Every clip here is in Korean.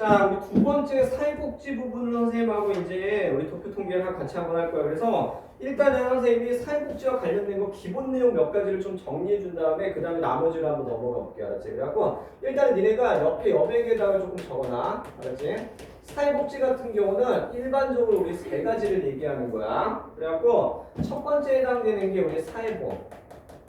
자, 우리 두 번째 사회복지 부분을 선생님하고 이제 우리 도표 통계를 같이 한번 할 거야. 그래서 일단은 선생님이 사회복지와 관련된 거 기본 내용 몇 가지를 좀 정리해 준 다음에 그 다음에 나머지를 한번 넘어가 볼게. 알았지? 그래갖고 일단은 니네가 옆에 여백에다가 조금 적어놔. 알았지? 사회복지 같은 경우는 일반적으로 우리 세 가지를 얘기하는 거야. 그래갖고 첫 번째 해당되는 게 우리 사회보험.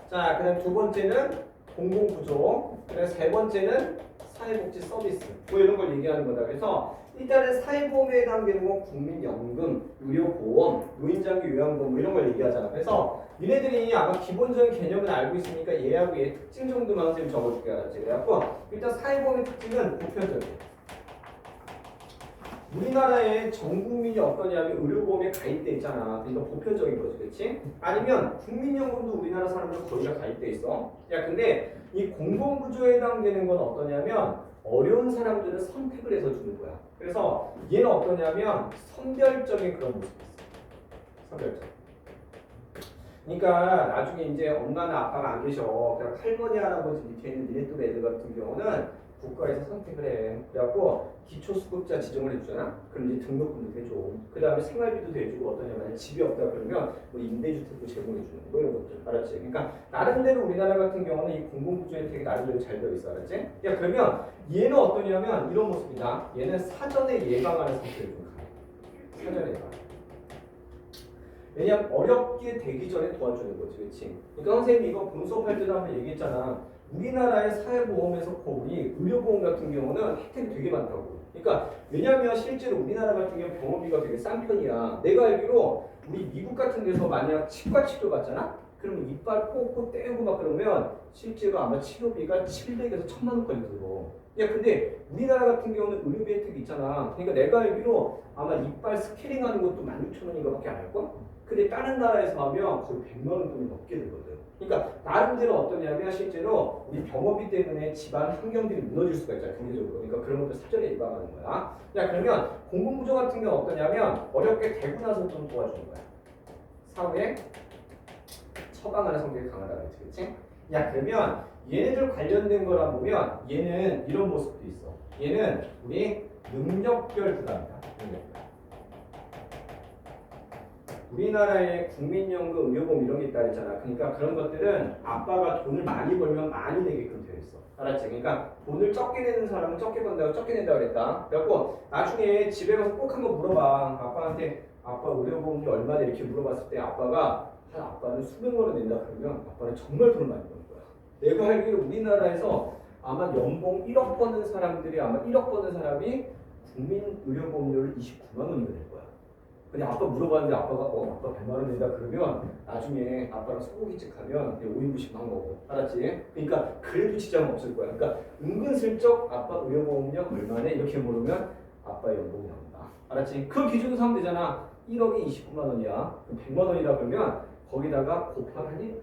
자, 그 다음 두 번째는 공공구조. 그래서 세 번째는 사회복지 서비스. 뭐 이런 걸 얘기하는 거다. 그래서 일단은 사회보험에 해당되는 건 국민연금, 의료보험, 노인장기 요양보험 뭐 이런 걸 얘기하잖아. 그래서 니네들이 아마 기본적인 개념은 알고 있으니까 얘하고 얘 특징 정도만 선생님 적어줄게. 알았지? 그래갖고 일단 사회보험의 특징은 보편적이야. 우리나라에 전 국민이 어떠냐면 의료보험에 가입돼 있잖아. 그러니까 보편적인 거지, 그렇지? 아니면 국민연금도 우리나라 사람들 거의 다 가입돼 있어. 야, 근데 이 공공구조에 해당되는 건 어떠냐면 어려운 사람들은 선택을 해서 주는 거야. 그래서 얘는 어떠냐면 선별적인 그런 모습이 있어. 선별적. 그러니까 나중에 이제 엄마나 아빠가 안 계셔. 그냥 할머니, 할아버지 밑에 있는 니네 또 애들 같은 경우는 국가에서 선택을 해. 그래갖고 기초수급자 지정을 해주잖아. 그럼 이제 등록금도 대줘. 그 다음에 생활비도 대주고 어떠냐면 집이 없다 그러면 우리 임대주택도 제공해주는 뭐 이런 것들. 알았지? 그러니까 나름대로 우리나라 같은 경우는 이 공공구조 혜택이 나름대로 잘 되어 있어. 알았지? 야, 그러면 얘는 어떠냐면 이런 모습이다. 얘는 사전에 예방하는 성격이 좀 강해. 사전에 예방. 왜냐면 어렵게 되기 전에 도와주는 거지, 그렇지? 그러니까 선생님이 이거 본 수업할 때도 한번 얘기했잖아. 우리나라의 사회보험에서 우리 의료보험 같은 경우는 혜택이 되게 많다고. 그러니까 왜냐면 실제로 우리나라 같은 경우 병원비가 되게 싼 편이야. 내가 알기로 우리 미국 같은 데서 만약 치과 치료 받잖아? 그러면 이빨 꽂고 떼고 막 그러면 실제로 아마 치료비가 700에서 1000만 원까지 들어. 야, 근데 우리나라 같은 경우는 의료비 혜택이 있잖아. 그러니까 내가 알기로 아마 이빨 스케일링 하는 것도 16,000원인가 밖에 안 할걸? 근데 다른 나라에서 하면 거의 100만 원 돈이 넘게 들거든. 그러니까 나름대로 어떠냐면 실제로 우리 병원비 때문에 집안 환경들이 무너질 수가 있잖아, 경제적으로. 그러니까 그런 것들 사전에 예방하는 거야. 야, 그러면 공공구조 같은 경우는 어떠냐면 어렵게 되고 나서 좀 도와주는 거야. 사후에 처방하는 성격이 강하다 그랬지, 그렇지? 야, 그러면 얘네들 관련된 거라 보면 얘는 이런 모습도 있어. 얘는 우리 능력별 부담이다. 능력별. 우리나라에 국민연금, 의료보험 이런 게 있다 그랬잖아. 그러니까 그런 것들은 아빠가 돈을 많이 벌면 많이 내게끔 되어 있어. 알았지? 그러니까 돈을 적게 내는 사람은 적게 번다고 적게 낸다고 그랬다. 그래갖고 나중에 집에 가서 꼭 한번 물어봐. 아빠한테 아빠 의료보험료 얼마나 이렇게 물어봤을 때 아빠는 수백만 원 낸다 그러면 아빠는 정말 돈을 많이 버는 거야. 내가 알기로 우리나라에서 아마 연봉 1억 버는 사람들이 아마 1억 버는 사람이 국민 의료보험료를 29만 원인가 낼 거야. 근데 아빠 물어봤는데 아빠가 아빠 100만 원 낸다 그러면 나중에 아빠랑 소고기집 가면 5인분씩 한 거고. 알았지? 그러니까 그래도 지장 없을 거야. 그러니까 은근슬쩍 아빠 의료보험료 얼마네? 이렇게 물으면 아빠 연봉이 나온다. 알았지? 그 기준으로 사면 되잖아. 1억이 29만 원이야. 그럼 100만 원이다 그러면 거기다가 곱하기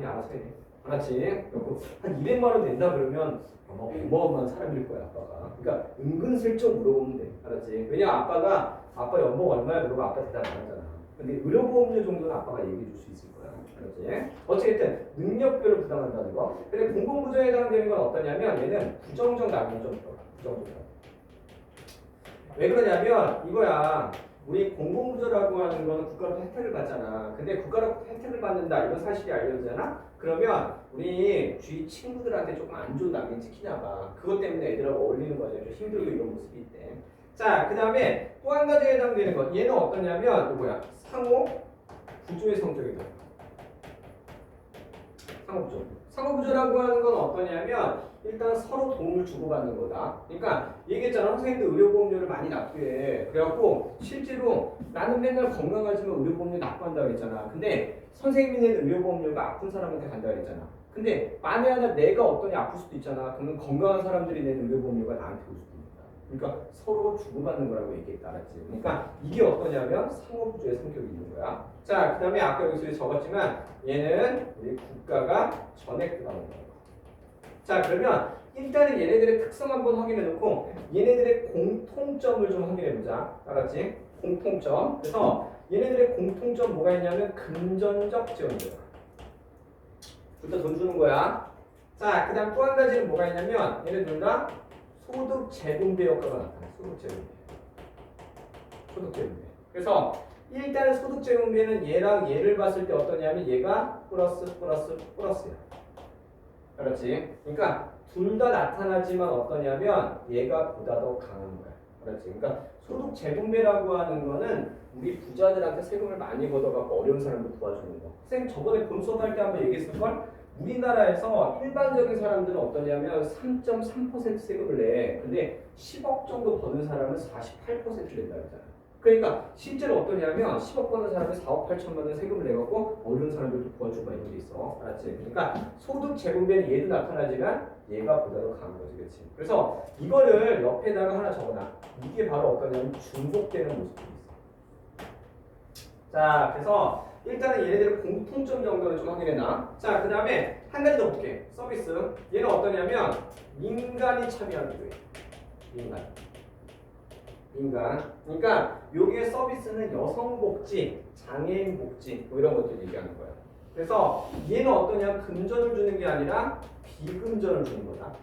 알아서 해. 알았지? 그리고 한 200만 원 낸다 그러면 아마 어마어마한 사람일 거야, 아빠가. 그러니까 은근슬쩍 물어보면 돼. 알았지? 왜냐 아빠 연봉 얼마야? 그러고 아빠 대답 안 하잖아. 근데 의료보험료 정도는 아빠가 얘기해 줄 수 있을 거야. 알았지? 어쨌든 능력별로 부담한다는 거. 근데 공공구조에 해당되는 건 어떠냐면 얘는 부정적 낙인이 좀 들어가. 부정적 낙인. 왜 그러냐면 이거야. 우리 공공구조라고 하는 거는 국가로부터 혜택을 받잖아. 근데 국가로부터 혜택을 받는다. 이건 사실이 알려지잖아. 그러면 우리 주위 친구들한테 조금 안 좋은 낙인 찍히나 봐. 그것 때문에 애들하고 어울리는 과정이 좀 힘들고 이런 모습이 있대. 자, 그 다음에 또 한 가지 해당되는 것. 얘는 어떠냐면 뭐야? 상호 구조의 성격이다. 상호구조. 상호구조라고 하는 건 어떠냐면 일단 서로 도움을 주고받는 거다. 그러니까 얘기했잖아. 선생님들 의료보험료를 많이 납부해. 그래갖고 실제로 나는 맨날 건강하지만 의료보험료 납부한다고 했잖아. 근데 선생님이 내는 의료보험료가 아픈 사람한테 간다고 했잖아. 근데 만에 하나 내가 어떠냐 아플 수도 있잖아. 그러면 건강한 사람들이 내는 의료보험료가 나한테 올 수도 있다. 그러니까 서로 주고받는 거라고 얘기했다. 알았지? 그러니까 이게 어떠냐면 상호구조의 성격이 있는 거야. 자, 그 다음에 아까 여기서 적었지만 얘는 우리 국가가 전액 부담하는 거야. 자, 그러면 일단은 얘네들의 특성 한번 확인해 놓고 얘네들의 공통점을 좀 확인해 보자. 알았지? 공통점. 그래서 얘네들의 공통점 뭐가 있냐면 금전적 지원이야. 일단 돈 주는 거야. 자, 그 다음 또 한 가지는 뭐가 있냐면 얘네들 다 소득 재분배 효과가 나타나요. 소득 재분배. 소득 재분배. 그래서 일단 소득 재분배는 얘랑 얘를 봤을 때 어떠냐면 얘가 플러스 플러스 플러스야. 알았지? 그러니까 둘 다 나타나지만 어떠냐면 얘가 보다 더 강한 거야. 알았지? 그러니까 소득 재분배라고 하는 거는 우리 부자들한테 세금을 많이 걷어갖고 어려운 사람들 도와주는 거. 선생님 저번에 본 수업할 때 한번 얘기했을걸? 우리나라에서 일반적인 사람들은 어떠냐면 3.3% 세금을 내. 근데 10억 정도 버는 사람은 48%를 낸다 그러잖아. 그러니까 실제로 어떠냐면 10억 버는 사람은 4억 8천만 원 세금을 내갖고 어려운 사람들도 도와주고 이런 게 있어. 알았지? 그러니까 소득 재분배는 얘도 나타나지만 얘가 보다 더 강한 거지. 그렇지? 그래서 이거를 옆에다가 하나 적어놔. 이게 바로 어떠냐면 중복되는 모습이 있어. 자, 그래서 일단은 얘네들의 공통점 정도는 좀 확인해놔. 자, 그 다음에 한 가지 더 볼게. 서비스. 얘는 어떠냐면 민간이 참여하는 거예요. 민간. 그러니까 여기에 서비스는 여성복지, 장애인복지 뭐 이런 것들 얘기하는 거야. 그래서 얘는 어떠냐 금전을 주는 게 아니라 비금전을 주는 거다.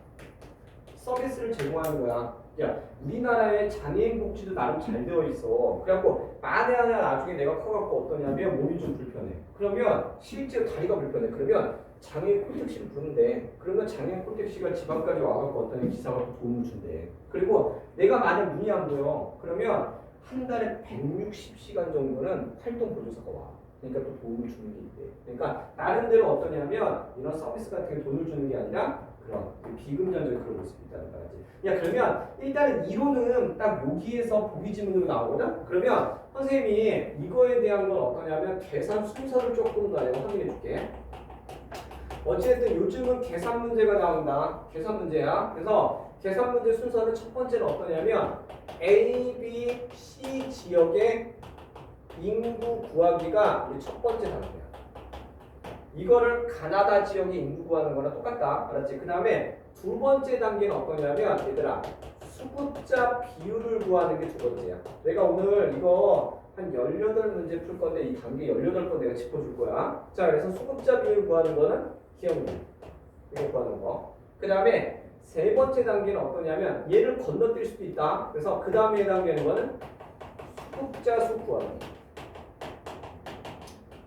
서비스를 제공하는 거야. 야, 우리나라의 장애인 복지도 나름 잘 되어 있어. 그래갖고 만에 하나 나중에 내가 커갖고 어떠냐면 몸이 좀 불편해. 그러면 실제로 다리가 불편해. 그러면 장애인 콜택시를 부른대. 그러면 장애인 콜택시가 지방까지 와갖고 어떤 기사가 도움을 준대. 그리고 내가 만약 눈이 안 보여. 그러면 한 달에 160시간 정도는 활동 보조사가 와. 그러니까 또 도움을 주는 게 있대. 그러니까 나름대로 어떠냐면 이런 서비스 같은 게 돈을 주는 게 아니라 그런 비금전적인 그런 모습이 있다는 거지. 야, 그러면 일단은 이론은 딱 여기에서 보기 지문으로 나오거든? 그러면 선생님이 이거에 대한 건 어떠냐면 계산 순서를 조금 더 내가 확인해 줄게. 어쨌든 요즘은 계산 문제가 나온다. 계산 문제야. 그래서 계산 문제 순서는 첫 번째는 어떠냐면 A, B, C 지역의 인구 구하기가 우리 첫 번째 단계야. 이거를 가나다 지역의 인구 구하는 거랑 똑같다. 알았지? 그 다음에 두 번째 단계는 어떠냐면 얘들아 수급자 비율을 구하는 게 두 번째야. 내가 오늘 이거 한 18문제 풀 건데 이 단계 18번 내가 짚어줄 거야. 자, 그래서 수급자 비율 구하는 거는 기억력. 이거 구하는 거. 그 다음에 세 번째 단계는 어떠냐면 얘를 건너뛸 수도 있다. 그래서 그 다음에 해당되는 거는 수급자 수 구하는 거.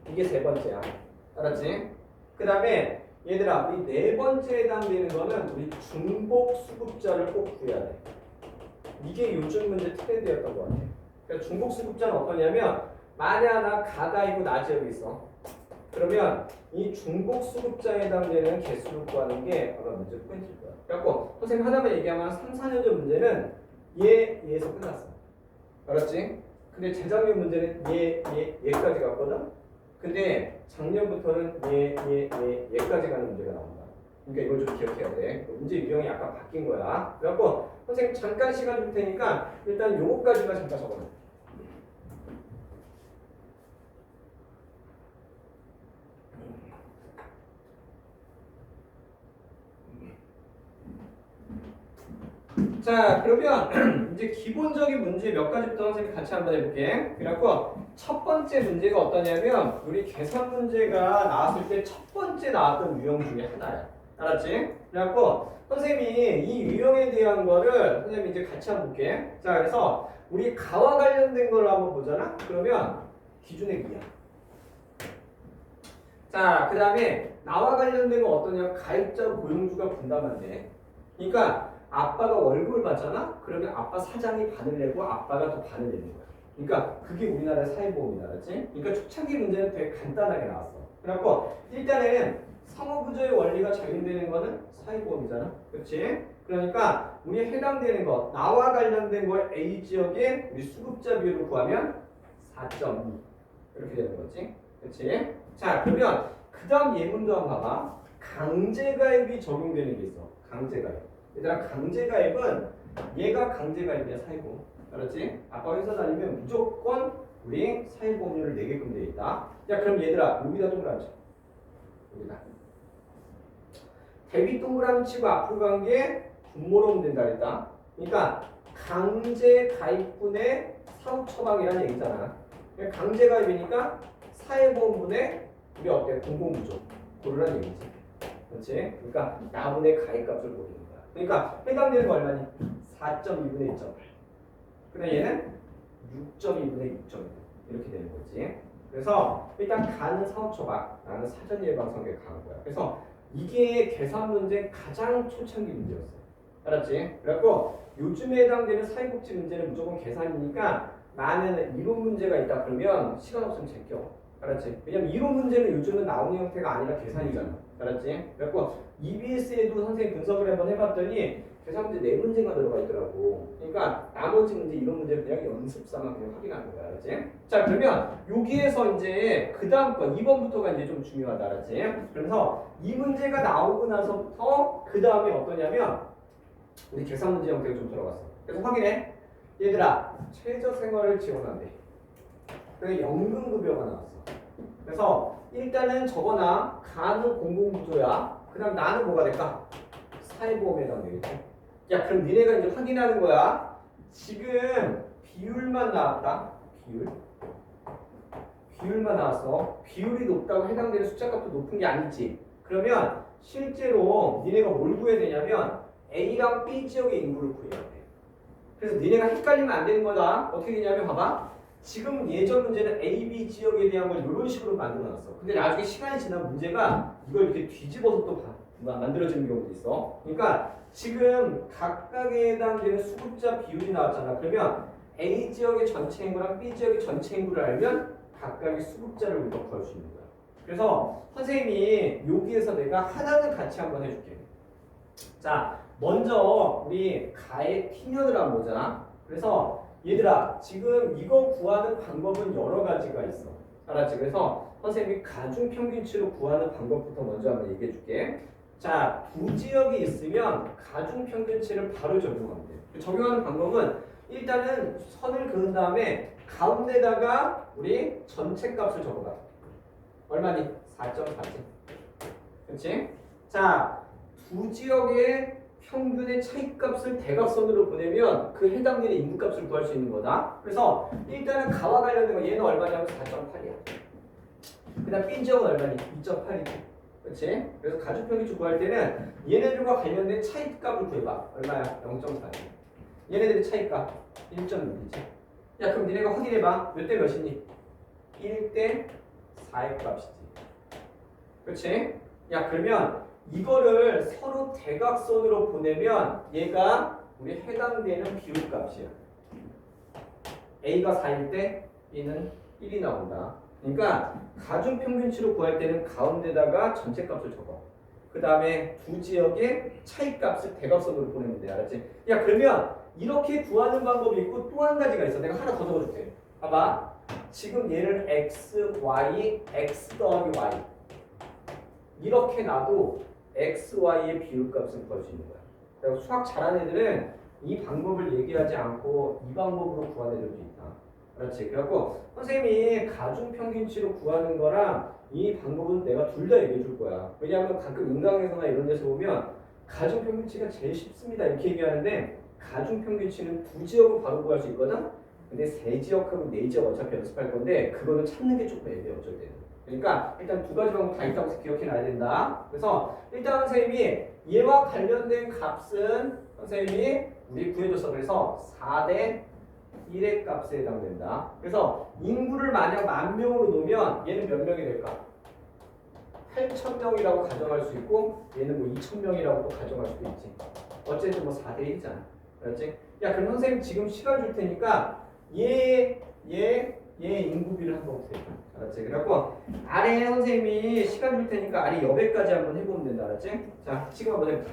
이게 세 번째야. 알았지? 그 다음에 얘들아 우리 네 번째에 해당되는 거는 우리 중복 수급자를 꼭 구해야 돼. 이게 요즘 문제 트렌드였던 것 같아. 그러니까 중복 수급자는 어떠냐면 만약 나 가다이고 나 지역에 있어. 그러면 이 중복 수급자에 해당되는 개수를 구하는 게 아마 문제 포인트일 거야. 그래갖고 선생님 하나만 얘기하면 3, 4년 전 문제는 얘에서 끝났어. 알았지? 근데 재작년 문제는 얘까지 갔거든? 근데 작년부터는 얘까지 가는 문제가 나온다. 그러니까 이걸 좀 기억해야 돼. 문제 유형이 약간 바뀐 거야. 그래갖고 선생님 잠깐 시간 줄 테니까 일단 요거까지만 잠깐 적어놔. 자, 그러면 이제 기본적인 문제 몇 가지부터 선생님이 같이 한번 해볼게. 그래갖고 첫 번째 문제가 어떠냐면 우리 계산 문제가 나왔을 때 첫 번째 나왔던 유형 중에 하나야. 알았지? 그래갖고 선생님이 이 유형에 대한 거를 선생님이 이제 같이 한번 볼게. 자, 그래서 우리 가와 관련된 걸 한번 보잖아? 그러면 기준의 기야. 자, 그 다음에 나와 관련된 건 어떠냐? 가입자 고용주가 분담한대. 그러니까 아빠가 월급을 받잖아? 그러면 아빠 사장이 반을 내고 아빠가 더 반을 내는 거야. 그러니까 그게 우리나라의 사회보험이다. 알았지? 그러니까 초창기 문제는 되게 간단하게 나왔어. 그래갖고 일단은 상호구조의 원리가 적용되는 거는 사회보험이잖아. 그렇지? 그러니까 우리에 해당되는 것, 나와 관련된 걸 A 지역에 우리 수급자 비율을 구하면 4.2 이렇게 되는 거지. 그렇지? 자, 그러면 그 다음 예문도 한번 봐봐. 강제가입이 적용되는 게 있어. 강제가입. 얘들아 강제가입은 얘가 강제가입이야. 사회보험. 알았지? 아빠 회사 다니면 무조건 우리 사회보험료를 내게끔 돼 있다. 야, 그럼 얘들아 여기다 동그라미 쳐. 여기다 대비 동그라미 치고 앞으로 간 게 분모로 오면 된다 그랬다. 그러니까 강제가입분의 사후처방이라는 얘기잖아. 강제가입이니까 사회보험분의 우리 어때? 공공구조 고르라는 얘기지. 그렇지? 그러니까 나분의 가입값을 보는 거야. 그러니까 해당되는 거 얼마니? 4.2분의 1.8. 그다음 얘는 6.2분의 6.2 이렇게 되는 거지. 그래서 일단 가는 사후초밥 나는 사전 예방 성격에 강한 거야. 그래서 이게 계산 문제 가장 초창기 문제였어. 알았지? 그래갖고 요즘에 해당되는 사회복지 문제는 무조건 계산이니까 나는 이론 문제가 있다 그러면 시간 없으면 제껴. 알았지? 왜냐면 이론 문제는 요즘은 나오는 형태가 아니라 계산이잖아. 알았지? 그래갖고 EBS에도 선생님 분석을 한번 해봤더니 계산 문제 4문제가 들어가 있더라고. 그러니까 나머지 문제 이런 문제는 그냥 연습삼아 그냥 확인하는 거야. 알았지? 자 그러면 여기에서 이제 그 다음 거 2번부터가 이제 좀 중요하다. 알았지? 그래서 이 문제가 나오고 나서부터 그 다음에 어떠냐면 우리 계산 문제 형태가 좀 들어갔어. 그래서 확인해. 얘들아 최저생활을 지원한대. 그래서 연금급여가 나왔어. 그래서 일단은 저거나 가는 공공구조야. 그 다음 나는 뭐가 될까? 사회보험에 해당되겠지. 야 그럼 니네가 이제 확인하는 거야. 지금 비율만 나왔다. 비율만 나왔어. 비율이 높다고 해당되는 숫자값도 높은 게 아니지. 그러면 실제로 니네가 뭘 구해야 되냐면 A랑 B 지역의 인구를 구해야 돼. 그래서 니네가 헷갈리면 안 되는 거다. 어떻게 되냐면 봐봐. 지금 예전 문제는 A, B 지역에 대한 걸 이런 식으로 만들어놨어. 근데 나중에 시간이 지난 문제가 이걸 이렇게 뒤집어서 또 만들어지는 경우도 있어. 그러니까 지금 각각에 해당되는 수급자 비율이 나왔잖아. 그러면 A 지역의 전체 인구랑 B 지역의 전체 인구를 알면 각각의 수급자를 우리가 구할 수 있는 거야. 그래서 선생님이 여기에서 내가 하나는 같이 한번 해줄게. 자, 먼저 우리 가의 T면을 한번 보자. 그래서 얘들아 지금 이거 구하는 방법은 여러 가지가 있어. 알았지? 그래서 선생님이 가중평균치로 구하는 방법부터 먼저 한번 얘기해 줄게. 자, 두 지역이 있으면 가중평균치를 바로 적용하면 돼. 적용하는 방법은 일단은 선을 그은 다음에 가운데다가 우리 전체 값을 적어봐. 얼마니? 4.4지. 그렇지? 자, 두 지역의 평균의 차이값을 대각선으로 보내면 그 해당되는 인구값을 구할 수 있는 거다. 그래서 일단은 가와 관련된 거 얘는 얼마냐면 4.8이야. 그 다음 B 지역은 얼마니? 2.8이지. 그렇지? 그래서 가중평균치 구할 때는 얘네들과 관련된 차이값을 구해봐. 얼마야? 0.4지. 얘네들의 차이값 1.6이지. 야 그럼 니네가 확인해봐. 몇 대 몇이니? 1대 4의 값이지. 그렇지? 야 그러면 이거를 서로 대각선으로 보내면 얘가 우리 해당되는 비율값이야. A가 4일 때 B는 1이 나온다. 그러니까 가중평균치로 구할 때는 가운데다가 전체 값을 적어. 그 다음에 두 지역의 차이값을 대각선으로 보내면 돼. 알았지? 야 그러면 이렇게 구하는 방법이 있고 또 한 가지가 있어. 내가 하나 더 적어줄게. 봐봐. 지금 얘를 x, y, x 더하기 y 이렇게 놔도 x, y의 비율값을 구할 수 있는 거야. 그래서 수학 잘하는 애들은 이 방법을 얘기하지 않고 이 방법으로 구하는 애들도 있다. 그렇지? 그래갖고 선생님이 가중평균치로 구하는 거랑 이 방법은 내가 둘 다 얘기해 줄 거야. 왜냐하면 가끔 인강에서나 이런 데서 보면 가중평균치가 제일 쉽습니다 이렇게 얘기하는데 가중평균치는 두 지역을 바로 구할 수 있거든? 근데 세 지역하고 네 지역 어차피 연습할 건데 그거는 찾는 게 조금 애매해 어쩔 때는. 그러니까 일단 두 가지 방법 다 있다고 기억해 놔야 된다. 그래서 일단 선생님이 얘와 관련된 값은 선생님이 우리 구해줬어. 그래서 4대 1의 값에 해당된다. 그래서 인구를 만약 10,000명으로 놓으면 얘는 몇 명이 될까? 8,000명이라고 가정할 수 있고 얘는 뭐 2,000명이라고 또 가정할 수도 있지. 어쨌든 뭐 4대 1이잖아. 그렇지? 야 그럼 선생님 지금 시간 줄 테니까 얘 인구비를 한번 구해. 알았지? 그래갖고 아래 선생님이 시간 줄 테니까 아래 여배까지 한번 해보면 된다. 알았지? 자 지금 한번 해보자.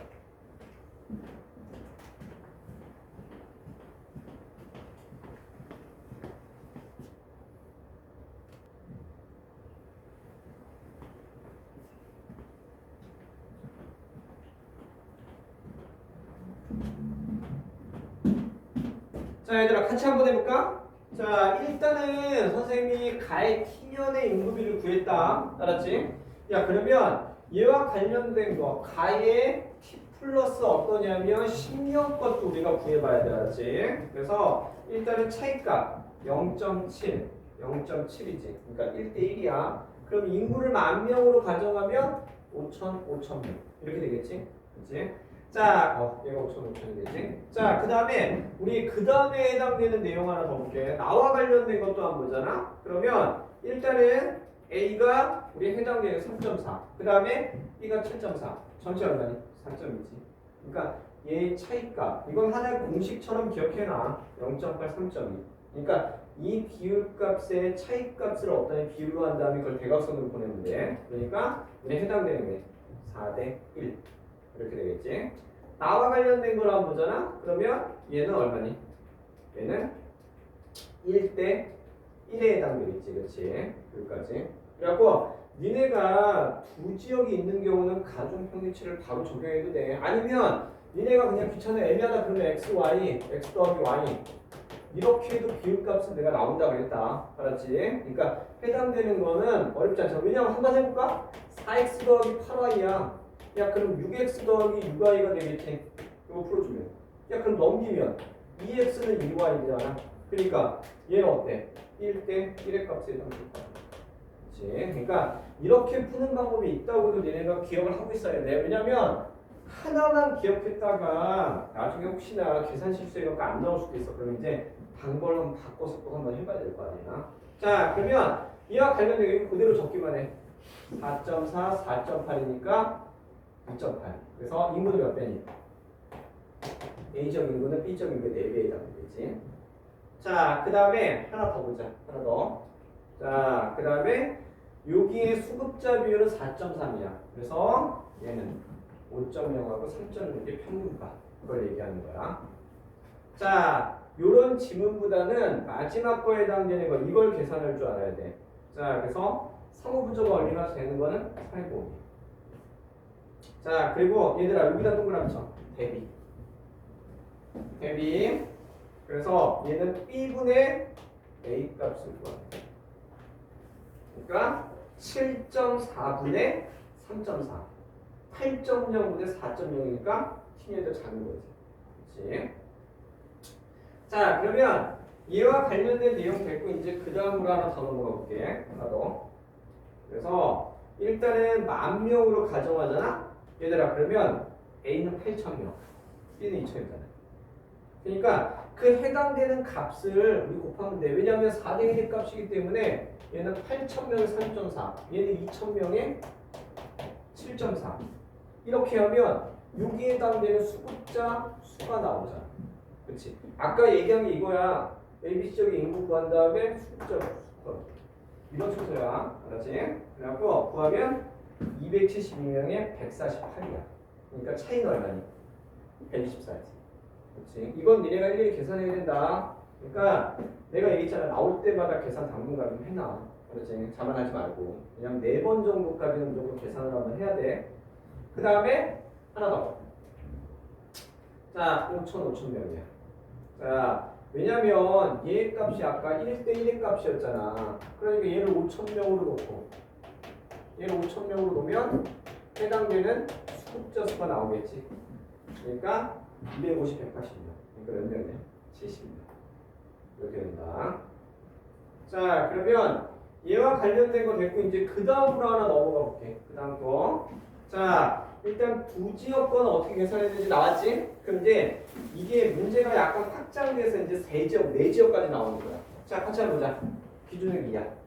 자 얘들아 같이 한번 해볼까? 자 일단은 선생님이 가의 T면의 인구비를 구했다. 알았지? 야 그러면 얘와 관련된 거 가의 T 플러스 어떠냐면 10년 것도 우리가 구해봐야 돼. 알았지? 그래서 일단은 차이값 0.7 0.7이지. 그러니까 1대 1이야. 그럼 인구를 10,000명으로 가정하면 5,000명 이렇게 되겠지? 그치? 자, 얘가 5,500이 되지. 자, 그 다음에 우리 그 다음에 해당되는 내용 하나 더 볼게. 나와 관련된 것도 한번 보잖아. 그러면 일단은 A가 우리 해당되는 3.4. 그 다음에 B가 7.4. 전체 얼마니? 4점이지. 그러니까 얘의 차이값. 이건 하나의 공식처럼 기억해놔. 0.8, 3.2. 그러니까 이 비율값의 차이값을 어떤 비율로 한 다음에 그걸 대각선으로 보내면 돼. 그러니까 우리 해당되는 게 4대 1. 이렇게 되겠지. 나와 관련된 걸 한번 보잖아. 그러면 얘는 얼마니? 얘는 1대 1에 해당되겠지. 그렇지? 여기까지. 그래갖고 니네가 두 지역이 있는 경우는 가중평균치를 바로 적용해도 돼. 아니면 니네가 그냥 귀찮아 애매하다 그러면 x, y, x 더하기 y 이렇게 해도 비율값은 내가 나온다 그랬다. 알았지? 그러니까 해당되는 거는 어렵지 않잖아. 왜냐면 한번 해볼까? 4x 더하기 8y야. 야 그럼 6x 더하기 6y가 되겠지. 이거 풀어주면. 야 그럼 넘기면 2x는 2y잖아. 그러니까 얘는 어때? 1대 1의 값에 해당될 거야. 그렇지? 그러니까 이렇게 푸는 방법이 있다고도 얘네가 기억을 하고 있어야 돼. 왜냐면 하나만 기억했다가 나중에 혹시나 계산 실수해서 안 나올 수도 있어. 그러면 이제 방법을 한번 바꿔서 또 한번 해봐야 될 거 아니야. 자 그러면 이와 관련된 이거 그대로 적기만 해. 4.4, 4.8이니까 2.8. 그래서 인구는 몇 배니? A적 인구는 B적 인구의 4배에 해당되지. 자, 그 다음에 하나 더 보자. 하나 더. 자, 그 다음에 여기에 수급자 비율은 4.3이야. 그래서 얘는 5.0하고 3.6의 평균가. 그걸 얘기하는 거야. 자, 요런 지문보다는 마지막 거에 해당되는 거 이걸 계산할 줄 알아야 돼. 자, 그래서 상호부조가 얼마나 되는 거는 8고. 자, 그리고 얘들아 여기다 동그라미 쳐. 대비. 대비. 그래서 얘는 B분의 A 값을 구하는 거야. 그러니까 7.4분의 3.4. 8.0분의 4.0이니까 T에도 작은 거지. 그렇지? 자, 그러면 얘와 관련된 내용 됐고 이제 그 다음으로 하나 더 넘어가 볼게. 하나 더. 그래서 일단은 10,000명으로 가정하잖아. 얘들아 그러면 A는 8,000명, B는 2,000명이잖아. 그러니까 그 해당되는 값을 우리 곱하면 돼. 왜냐하면 4대 1의 값이기 때문에 얘는 8,000명의 3.4, 얘는 2,000명의 7.4. 이렇게 하면 여기에 해당되는 수급자 수가 나오잖아. 그렇지? 아까 얘기한 게 이거야. ABC적인 인구 구한 다음에 수급자 수. 이런 순서야. 알았지? 그래갖고 구하면 272명에 148이야. 그러니까 차이는 얼마니? 124지. 그렇지? 이건 니네가 일일이 계산해야 된다. 그러니까 내가 얘기했잖아. 나올 때마다 계산 당분간 좀 해놔. 그렇지? 자만하지 말고. 그냥 4번 정도까지는 정도 계산을 한번 해야 돼. 그 다음에 하나 더. 자, 5,000명이야. 자, 왜냐면 얘 값이 아까 1대 1의 값이었잖아. 그러니까 얘를 5,000명으로 놓고 얘를 5,000명으로 놓으면 해당되는 수급자 수가 나오겠지. 그러니까 250, 180명. 그러니까 몇 명이네? 70명. 이렇게 된다. 자, 그러면 얘와 관련된 거 됐고 이제 그 다음으로 하나 넘어가 볼게. 그 다음 거. 자, 일단 두 지역 거는 어떻게 계산해야 되는지 나왔지? 그럼 이제 이게 문제가 약간 확장돼서 이제 3지역, 4지역까지 나오는 거야. 자, 같이 한번 보자. 기준은 2야.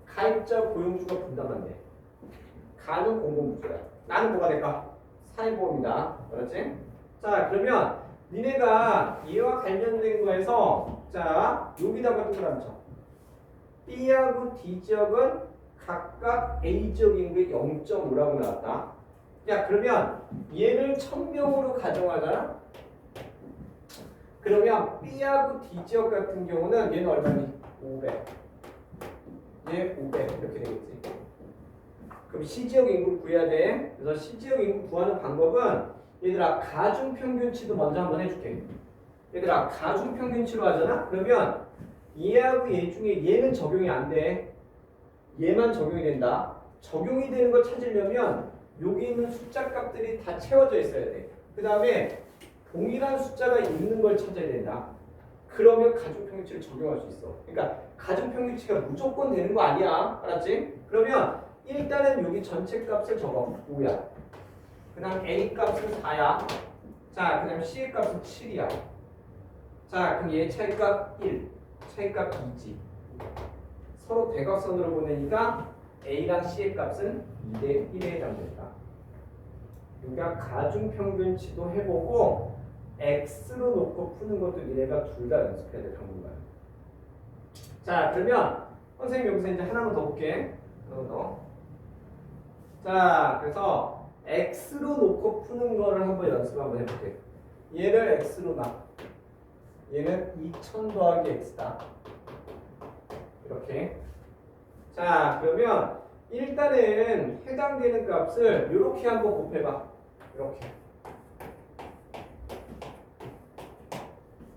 가입자 고용주가 분담한대. 가는 공공부조야. 나는 뭐가 될까? 사회보험이다. 그렇지? 자, 그러면 니네가 얘와 관련된 거에서 자, 여기다가 동그라미 쳐. B하고 D지역은 각각 A지역 인구의 0.5라고 나왔다. 야, 그러면 얘를 1000명으로 가정하잖아? 그러면 B하고 D지역 같은 경우는 얘는 얼마니? 500. 얘 500. 이렇게 되겠지. 그럼 C지역 인구를 구해야 돼. 그래서 C지역 인구 구하는 방법은 얘들아 가중평균치도 먼저 한번 해줄게. 얘들아 가중평균치로 하잖아? 그러면 얘하고 얘 중에 얘는 적용이 안 돼. 얘만 적용이 된다. 적용이 되는 걸 찾으려면 여기 있는 숫자 값들이 다 채워져 있어야 돼. 그 다음에 동일한 숫자가 있는 걸 찾아야 된다. 그러면 가중평균치를 적용할 수 있어. 그러니까 가중평균치가 무조건 되는 거 아니야. 알았지? 그러면 일단은 여기 전체 값을 적어. 5야. 그 다음 A 값은 4야. 자, 그 다음에 C의 값은 7이야. 자, 그럼 얘 차이값 1, 차이값 2지. 서로 대각선으로 보내니까 A랑 C의 값은 2대 1에 해당된다. 그러니까 가중평균치도 해보고 X로 놓고 푸는 것도 니네가 둘 다 연습해야 돼, 당분간. 자, 그러면 선생님 여기서 이제 하나만 더 볼게. 하나 더. 자, 그래서 X로 놓고 푸는 거를 한번 연습 한번 해볼게. 얘를 X로 놔. 얘는 2000 더하기 X다. 이렇게. 자, 그러면 일단은 해당되는 값을 이렇게 한번 곱해봐. 이렇게.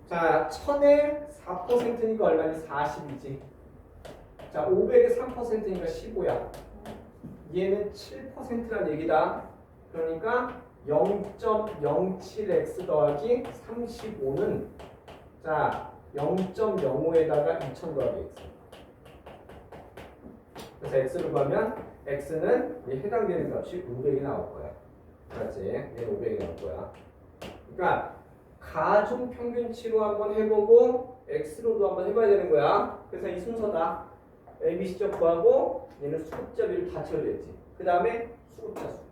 자, 1000에 4%니까 얼마니? 40이지. 자, 500에 3%니까 15야. 얘는 7%란 얘기다. 그러니까 0.07x 더하기 35는 자 0.05에다가 2000 더하기 x. 그래서 x를 구하면 x는 해당되는 값이 500이 나올 거야. 맞지? 얘는 500이 나올 거야. 그러니까 가중 평균치로 한번 해보고 x로도 한번 해봐야 되는 거야. 그래서 이 순서다. a, b, c적 구하고 얘는 수급자비를 다 채워야지. 그 다음에 수급자 수.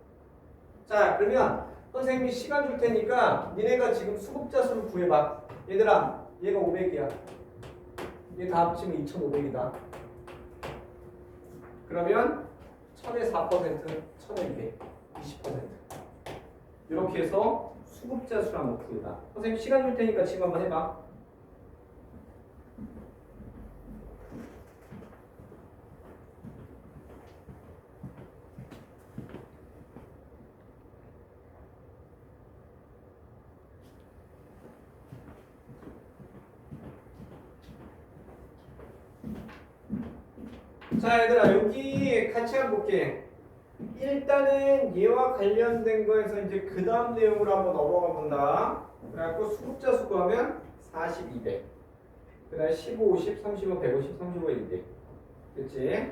자, 그러면 선생님이 시간 줄 테니까 니네가 지금 수급자 수를 구해봐. 얘들아, 얘가 500이야. 얘 다 합치면 2500이다. 그러면 1000에 4%, 1000에 200, 20%. 이렇게 해서 수급자 수를 한번 구해봐. 선생님 시간 줄 테니까 지금 한번 해봐. 자, 얘들아, 여기 같이 한번 볼게. 일단은 얘와 관련된 거에서 이제 그 다음 내용으로 한번 넘어가 본다. 그래갖고 수급자 수 구하면 40, 200. 그 다음에 15, 50, 35, 150, 35, 200. 그치?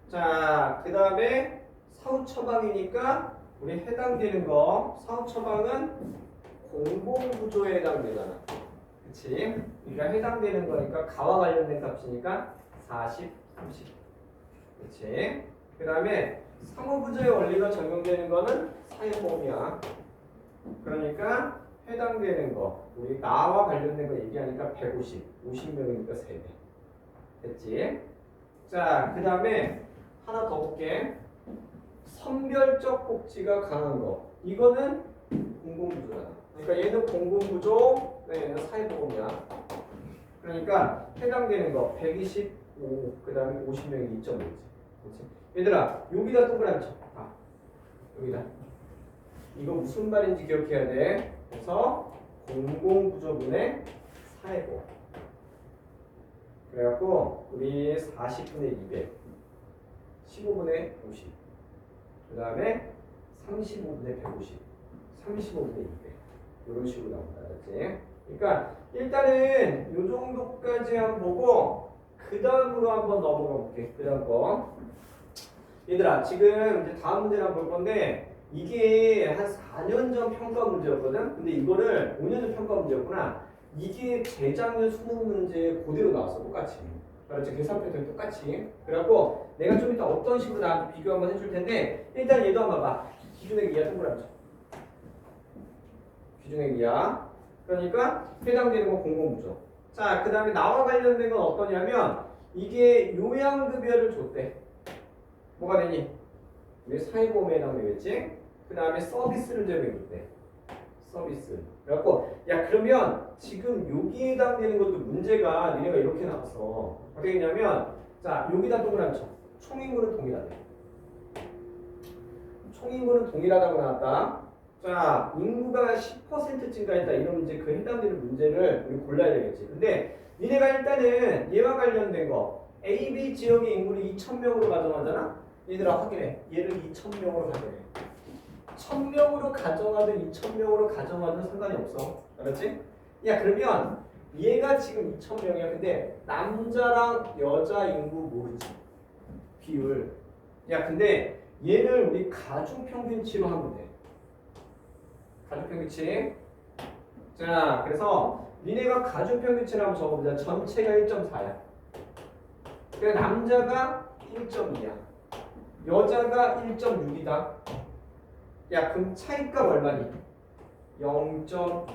자, 그 다음에 사후 처방이니까 우리 해당되는 거, 사후 처방은 공공구조에 해당되잖아. 그치? 그러니까 해당되는 거니까 가와 관련된 값이니까 40, 30. 그치? 그 다음에 상호구조의 원리가 적용되는 거는 사회보험이야. 그러니까 해당되는 거, 우리 나와 관련된 거 얘기하니까 150, 50명이니까 3배. 됐지? 자, 그 다음에 하나 더 볼게. 선별적 복지가 강한 거. 이거는 공공구조잖아. 그러니까 얘는 공공구조, 얘는 사회보험이야. 그러니까 해당되는 거 125, 그 다음에 50명이 2.5지. 얘들아, 여기다 동그라미 쳐. 아, 여기다. 이거 무슨 말인지 기억해야 돼. 그래서 공공구조분의 사회보험. 그래갖고 우리 40분의 200, 15분의 50, 그 다음에 35분의 150, 35분의 200 이런 식으로 나온다. 알았지? 그러니까 일단은 이 정도까지 한번 보고 그 다음으로 한번 넘어가 볼게. 그 다음 거. 얘들아, 지금 이제 다음 문제를 한번 볼 건데 이게 한 4년 전 평가 문제였거든. 근데 이거를 5년 전 평가 문제였구나. 이게 재작년 수능 문제 그대로 나왔어. 똑같이. 알았지? 계산 패턴이 똑같이. 그래갖고 내가 좀 이따 어떤 식으로 나한테 비교 한번 해줄 텐데 일단 얘도 한번 봐. 기준액 이하 동그라미 쳐. 기준액 이하. 그러니까 해당되는 건 공공구조. 자, 그 다음에 나와 관련된 건 어떠냐면 이게 요양급여를 줬대. 뭐가 되니? 왜 사회보험에 해당되겠지? 그 다음에 서비스를 제공해줬대. 서비스. 그래갖고 야, 그러면 지금 여기에 해당되는 것도 문제가 니네가 이렇게 나왔어. 어떻게 했냐면 자, 여기다 동그라미 쳐. 총인구는 동일하대. 총인구는 동일하다고 나왔다. 자, 인구가 10% 증가했다. 이런 이제 그 해당되는 문제를 우리 골라야 되겠지. 근데 니네가 일단은 얘와 관련된 거 A, B 지역의 인구를 2,000명으로 가정하잖아. 얘들아 확인해. 얘를 2,000명으로 가정해. 1,000명으로 가정하든 2,000명으로 가정하든 상관이 없어. 알았지? 야, 그러면 얘가 지금 2,000명이야. 근데 남자랑 여자 인구 모르지? 비율. 야, 근데 얘를 우리 가중평균치로 하면 돼. 가중평균치. 자, 그래서 니네가 가중평균치를 한번 적어보자. 전체가 1.4야. 그러니까 남자가 1.2야. 여자가 1.6이다. 야, 그럼 차이값 얼마니? 0.2.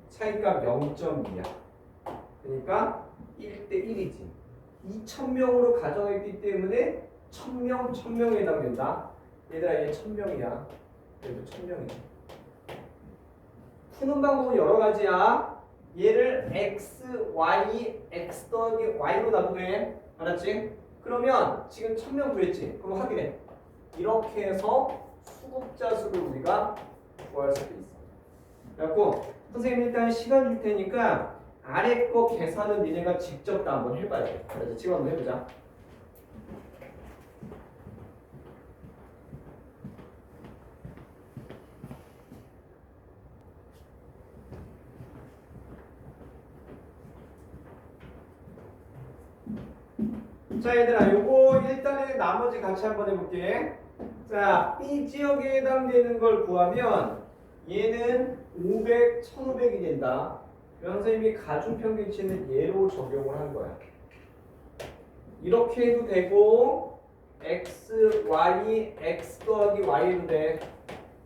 차이값 0.2야. 그러니까 1대 1이지. 2,000명으로 가정했기 때문에 1,000명, 1,000명에 해당된다. 얘들아, 얘 1,000명이야. 얘도 1,000명이야. 푸는 방법은 여러 가지야. 얘를 x, y, x 더하기 y로 놔도 돼. 알았지? 그러면 지금 1,000명 구했지? 그럼 확인해. 이렇게 해서 수급자 수를 우리가 구할 수도 있어. 그래갖고 선생님 일단 시간 줄 테니까 아래 거 계산은 니네가 직접 다 한번 해봐야 돼. 그래서 지금 한번 해보자. 자, 얘들아, 요거 일단은 나머지 같이 한번 해볼게. 자, B 지역에 해당되는 걸 구하면 얘는 500, 1500이 된다. 선생님이 가중평균치는 얘로 적용을 한 거야. 이렇게 해도 되고 x, y, x 더하기 y도 돼.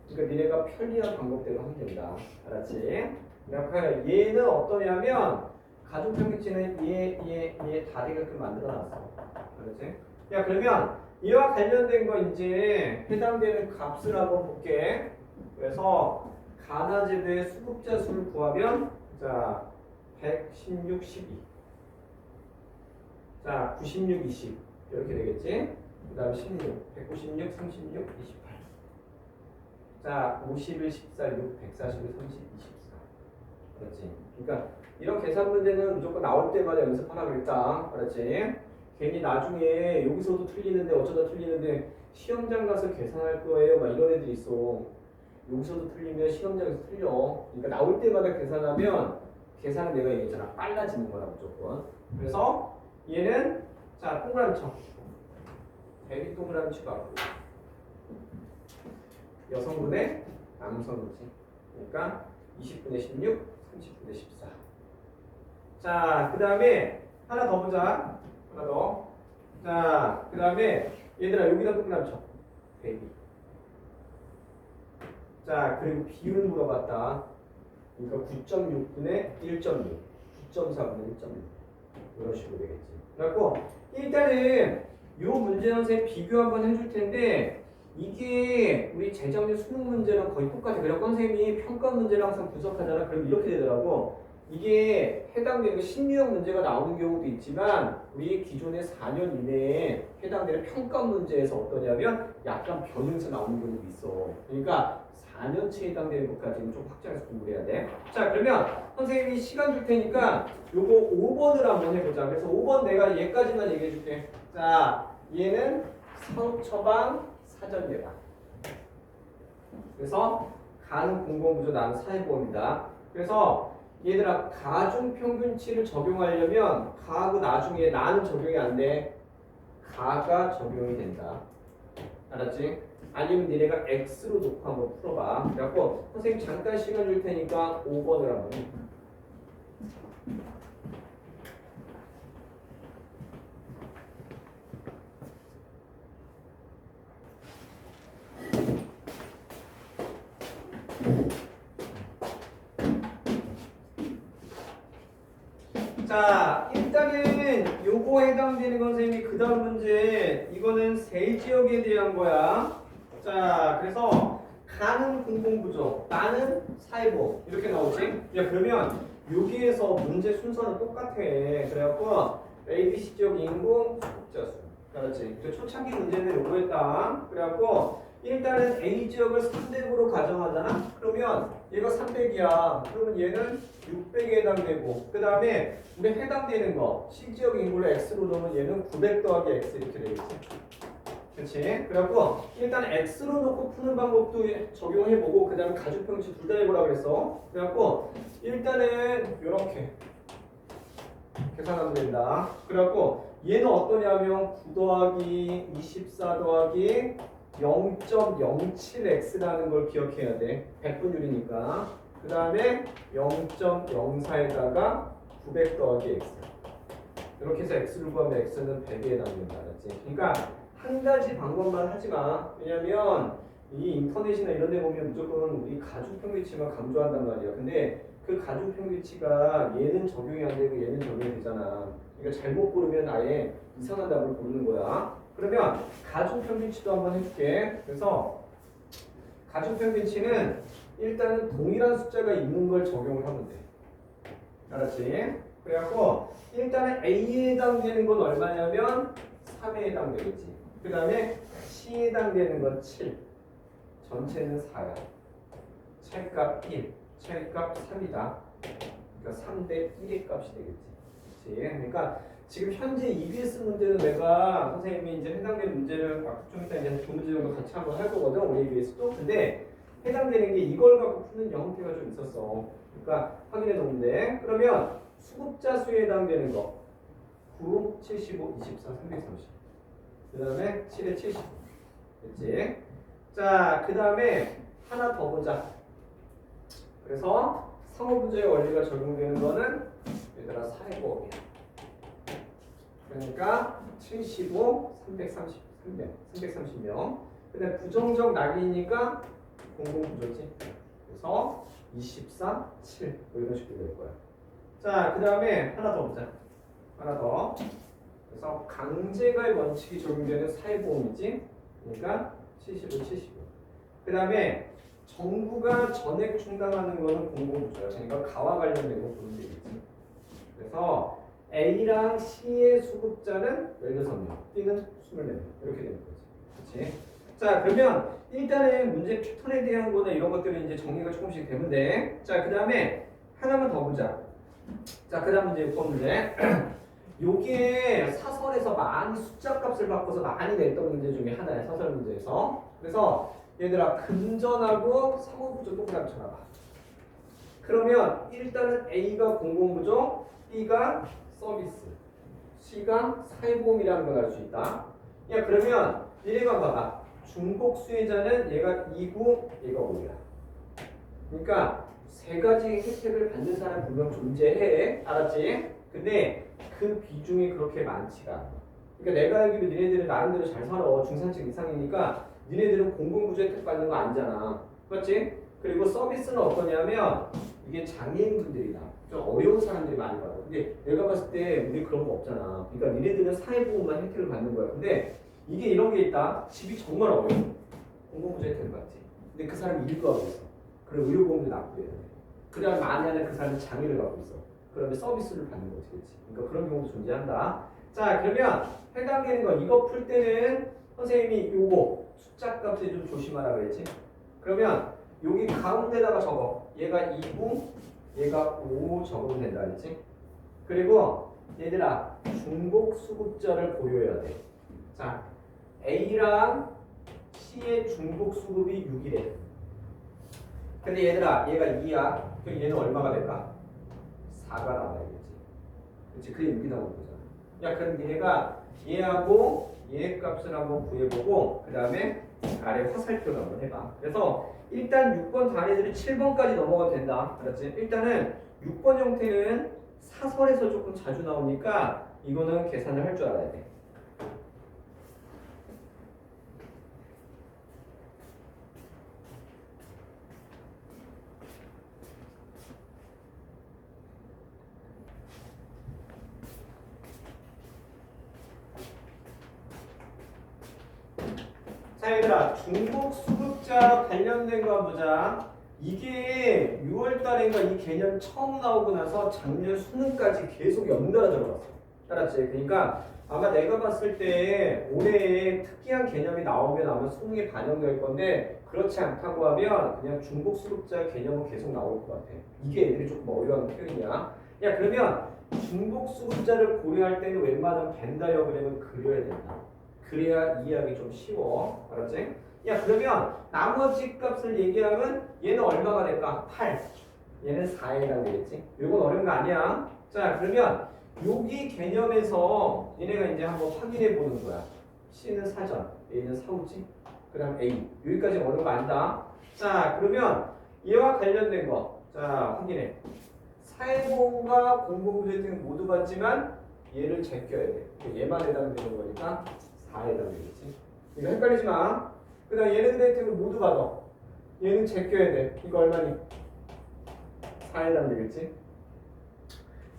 그러니까 니네가 편리한 방법대로 하면 된다. 알았지? 그러니까 얘는 어떠냐면 가중평균치는 얘 다 되게끔 만들어놨어. 알았지? 야, 그러면 이와 관련된 거 이제 해당되는 값을 한번 볼게. 그래서 가나제도의 수급자 수를 구하면 자 116, 12. 자 96, 20 이렇게 되겠지. 그 다음에 16, 196, 36, 28. 자 51, 14, 6, 141, 30, 24. 그렇지. 그러니까 이런 계산 문제는 무조건 나올 때마다 연습하라 그랬다. 그렇지. 괜히 나중에 여기서도 틀리는데 어쩌다 틀리는데 시험장 가서 계산할 거예요. 막 이런 애들이 있어. 여기서도 틀리면 시험장에서 틀려. 그러니까 나올 때마다 계산하면 계산은 내가 얘기했잖아. 빨라지는 거야 무조건. 그래서 얘는 자 동그라미 쳐. 대비 동그라미 치고 여성분의 남성이지. 그러니까 20분의 16, 30분의 14. 자, 그 다음에 하나 더 보자. 하나 더. 자, 그 다음에 얘들아 여기다 동그라미 쳐. 대비. 자, 그리고 비율 물어봤다. 그러니까 9.6분의 1.6, 9.4분의 1.6 이런 식으로 되겠지. 그래갖고 일단은 요 문제 선생님 비교 한번 해줄 텐데 이게 우리 재정률 수능 문제랑 거의 똑같아. 그래갖고 선생님이 평가 문제를 항상 분석하잖아. 그럼 이렇게 되더라고. 이게 해당되는 신유형 문제가 나오는 경우도 있지만 우리 기존의 4년 이내에 해당되는 평가 문제에서 어떠냐면 약간 변형해서 나오는 경우도 있어. 그러니까 4년치에 해당되는 것까지는 좀 확장해서 공부를 해야 돼. 자, 그러면 선생님이 시간 줄 테니까 요거 5번을 한번 해보자. 그래서 5번 내가 얘까지만 얘기해 줄게. 자, 얘는 처방 사전 예방. 그래서 가는 공공구조 나는 사회보험이다. 그래서 얘들아 가중평균치를 적용하려면 가하고 나중에 나는 적용이 안 돼. 가가 적용이 된다. 알았지? 아니면 니네가 X로 놓고 한번 풀어봐. 그래갖고 선생님 잠깐 시간 줄 테니까 5번을 한번 해. 자, 일단은 요거 해당되는 건 선생님이 그 다음 문제 이거는 세 지역에 대한 거야. 자, 그래서 가는 공공구조, 나는 사회보험 이렇게 나오지? 야, 그러면 여기에서 문제 순서는 똑같아. 그래갖고 ABC 지역 인구 수급자 수. 알았지? 그 초창기 문제는 요거였다. 그래갖고 일단은 A 지역을 300으로 가정하잖아? 그러면 얘가 300이야. 그러면 얘는 600에 해당되고 그 다음에 우리 해당되는 거 C 지역 인구를 X로 넣으면 얘는 900 더하기 X 이렇게 되겠지. 그렇지? 그래갖고 일단 X로 놓고 푸는 방법도 적용해보고 그 다음에 가중평균치 둘 다 해보라고 그랬어. 그래갖고 일단은 이렇게 계산하면 된다. 그래갖고 얘는 어떠냐면 9 더하기 24 더하기 0.07x라는 걸 기억해야 돼. 100분율이니까. 그 다음에 0.04에다가 900 더하기 x. 이렇게 해서 x를 구하면 x는 100에 해당된다. 알았지? 그러니까 한 가지 방법만 하지 마. 왜냐면 이 인터넷이나 이런 데 보면 무조건 우리 가중평균치만 강조한단 말이야. 근데 그 가중평균치가 얘는 적용이 안 되고 얘는 적용이 되잖아. 그러니까 잘못 고르면 아예 이상한 답을 고르는 거야. 그러면 가중평균치도 한번 해줄게. 그래서 가중평균치는 일단은 동일한 숫자가 있는 걸 적용을 하면 돼. 알았지? 그래갖고 일단은 A에 해당되는 건 얼마냐면 3에 해당되겠지. 그 다음에 C에 해당되는 건 7. 전체는 4야. 차이값 1. 차이값 3이다. 그러니까 3대 1의 값이 되겠지. 그치? 그러니까 지금 현재 EBS 문제는 내가 선생님이 이제 해당되는 문제를 좀 이따 이제 두 문제 정도 같이 한번 할 거거든. 우리 EBS도. 근데 해당되는 게 이걸 갖고 푸는 형태가 좀 있었어. 그러니까 확인해 놓은데 그러면 수급자 수에 해당되는 거 9, 75, 24, 330. 그 다음에 7에 75. 됐지? 자, 그 다음에 하나 더 보자. 그래서 상호부조의 원리가 적용되는 거는 얘들아 4의 곱이야. 그러니까 75, 330, 330명. 그 다음에 부정적 낙이니까 공공부조지. 그래서 24, 7. 뭐 이런 식으로 될 거야. 자, 그 다음에 하나 더 보자. 하나 더. 그래서 강제가의 원칙이 적용되는 사회보험이지. 그러니까 75, 75. 그 다음에 정부가 전액 충당하는 거는 공공부조야. 그러니까 가와 관련된 거 보면 되겠지. 그래서 A랑 C의 수급자는 16명, B는 24명. 이렇게 되는 거지. 그렇지? 자, 그러면 일단은 문제 패턴에 대한 거나 이런 것들은 이제 정리가 조금씩 되면 돼. 자, 그 다음에 하나만 더 보자. 자, 그 다음 문제 6번 문제. 요게 사설에서 많이 숫자 값을 바꿔서 많이 냈던 문제 중에 하나야. 사설 문제에서. 그래서 얘들아 금전하고 상호부조 동그라미 쳐놔봐. 그러면 일단은 A가 공공부조, B가 서비스, C가 사회보험이라는 걸 알 수 있다. 야, 그러면 얘네가 봐봐. 중복 수혜자는 얘가 2구, 얘가 5야. 그러니까 세 가지 혜택을 받는 사람 분명 존재해. 알았지? 근데 그 비중이 그렇게 많지가 않아. 그러니까 내가 알기로 니네들은 나름대로 잘 살아. 중산층 이상이니까 니네들은 공공부조 혜택 받는 거 아니잖아. 맞지? 그리고 서비스는 어떠냐면 이게 장애인분들이나 좀 어려운 사람들이 많이 받아. 근데 내가 봤을 때 우리 그런 거 없잖아. 그러니까 니네들은 사회보험만 혜택을 받는 거야. 근데 이게 이런 게 있다. 집이 정말 어려워. 공공부조 혜택을 받지. 근데 그 사람이 일도 하고 있어. 그리고 의료보험도 납부해야 돼. 그 다음에 만약에 그 사람이 장애를 갖고 있어. 그러면 서비스를 받는 거지. 그렇지? 그러니까 그런 경우도 존재한다. 자, 그러면 해당되는 거 이거 풀 때는 선생님이 요거 숫자 값에 좀 조심하라 그랬지? 그러면 여기 가운데다가 적어. 얘가 2구, 얘가 5 적으면 된다 그랬지? 그리고 얘들아 중복 수급자를 고려해야 돼. 자, A랑 C의 중복 수급이 6이래. 근데 얘들아 얘가 2야. 그럼 얘는 얼마가 될까? 4가 나와야겠지. 그렇지? 그게 6이 나오는 거잖아. 야, 그럼 니네가 얘하고 얘 값을 한번 구해보고 그 다음에 아래 화살표를 한번 해봐. 그래서 일단 6번 다 애들이 7번까지 넘어가도 된다. 알았지? 일단은 6번 형태는 사설에서 조금 자주 나오니까 이거는 계산을 할 줄 알아야 돼. 자, 얘들아 중복 수급자 관련된 거 보자. 이게 6월달인가 이 개념 처음 나오고 나서 작년 수능까지 계속 연달아 들어갔어. 알았지? 그러니까 아마 내가 봤을 때 올해에 특이한 개념이 나오면 아마 수능에 반영될 건데 그렇지 않다고 하면 그냥 중복 수급자 개념은 계속 나올 것 같아. 이게 애들이 조금 어려워하는 표현이야. 야, 그러면 중복 수급자를 고려할 때는 웬만하면 벤 다이어그램을 그려야 된다. 그래야 이해하기 좀 쉬워. 알았지? 야, 그러면 나머지 값을 얘기하면 얘는 얼마가 될까? 8. 얘는 4에 해당되겠지? 이건 어려운 거 아니야. 자, 그러면 여기 개념에서 얘네가 이제 한번 확인해 보는 거야. C는 사전, A는 사후지. 그 다음 A. 여기까지 어려운 거 아니다. 자, 그러면 얘와 관련된 거. 자, 확인해. 사회보험과 공공부조등 모두 받지만 얘를 제껴야 돼. 얘만 해당되는 거니까 4에 해당되겠지. 이거 헷갈리지 마. 그 다음 얘네들 혜택을 모두 받아. 얘는 제껴야 돼. 이거 얼마니? 4에 해당되겠지.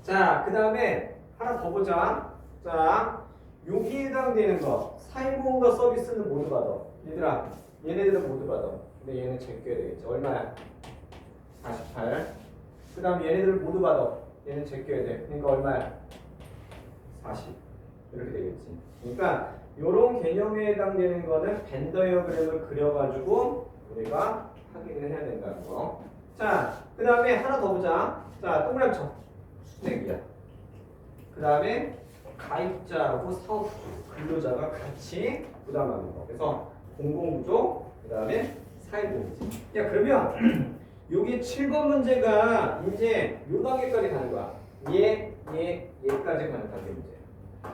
자, 그 다음에 하나 더 보자. 자, 여기에 해당되는 거. 사회보험과 서비스는 모두 받아. 얘들아, 얘네들은 모두 받아. 근데 얘는 제껴야 되겠지. 얼마야? 48. 그 다음 얘네들 모두 받아. 얘는 제껴야 돼. 그러니까 얼마야? 40. 이렇게 되겠지. 그러니까 이런 개념에 해당되는 거는 벤 다이어그램을 그려가지고 우리가 확인을 해야 된다는 거. 자, 그 다음에 하나 더 보자. 자, 동그라미 쳐. 수nek이야. 그 다음에 가입자하고 사업주, 근로자가 같이 부담하는 거. 그래서 공공구조, 그 다음에 사회보험이지. 야, 그러면 여기 7번 문제가 이제 요 단계까지 가는 거야. 얘까지 가는 단계 문제야.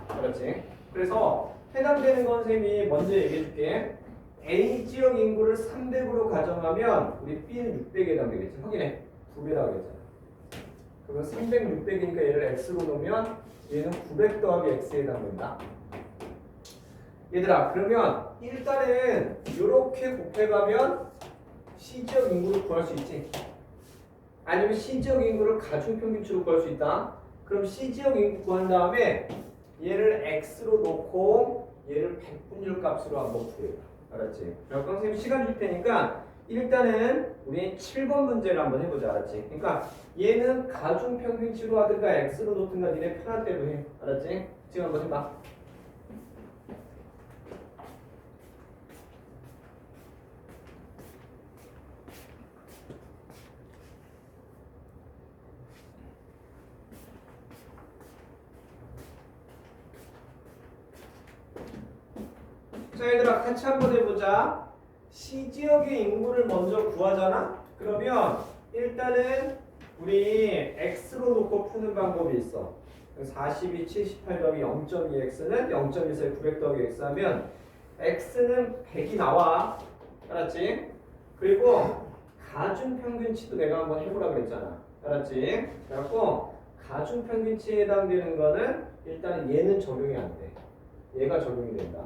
그렇지? 그래서 해당되는 건 쌤이 먼저 얘기해 줄게. A 지역 인구를 300으로 가정하면 우리 B는 600에 해당되겠지. 확인해. 2배라고 했잖아. 그러면 300, 600이니까 얘를 X로 놓으면 얘는 900 더하기 X에 해당된다. 얘들아, 그러면 일단은 이렇게 곱해가면 C지역 인구를 구할 수 있지. 아니면 C지역 인구를 가중평균치로 구할 수 있다. 그럼 C지역 인구 구한 다음에 얘를 X로 놓고 얘를 백분율 값으로 한번 구해봐. 알았지? 그럼 선생님 시간 줄 테니까 일단은 우리 7번 문제를 한번 해보자. 알았지? 그러니까 얘는 가중평균치로 하든가 X로 놓든가 니네 편한 대로 해. 알았지? 지금 한번 해봐. 자, 얘들아 같이 한번 해보자. C지역의 인구를 먼저 구하잖아? 그러면 일단은 우리 X로 놓고 푸는 방법이 있어. 42, 78 더하기 0.2X는 0.24에 900 더하기 X 하면 X는 100이 나와. 알았지? 그리고 가중평균치도 내가 한번 해보라 그랬잖아. 알았지? 그래갖고 가중평균치에 해당되는 거는 일단은 얘는 적용이 안 돼. 얘가 적용이 된다.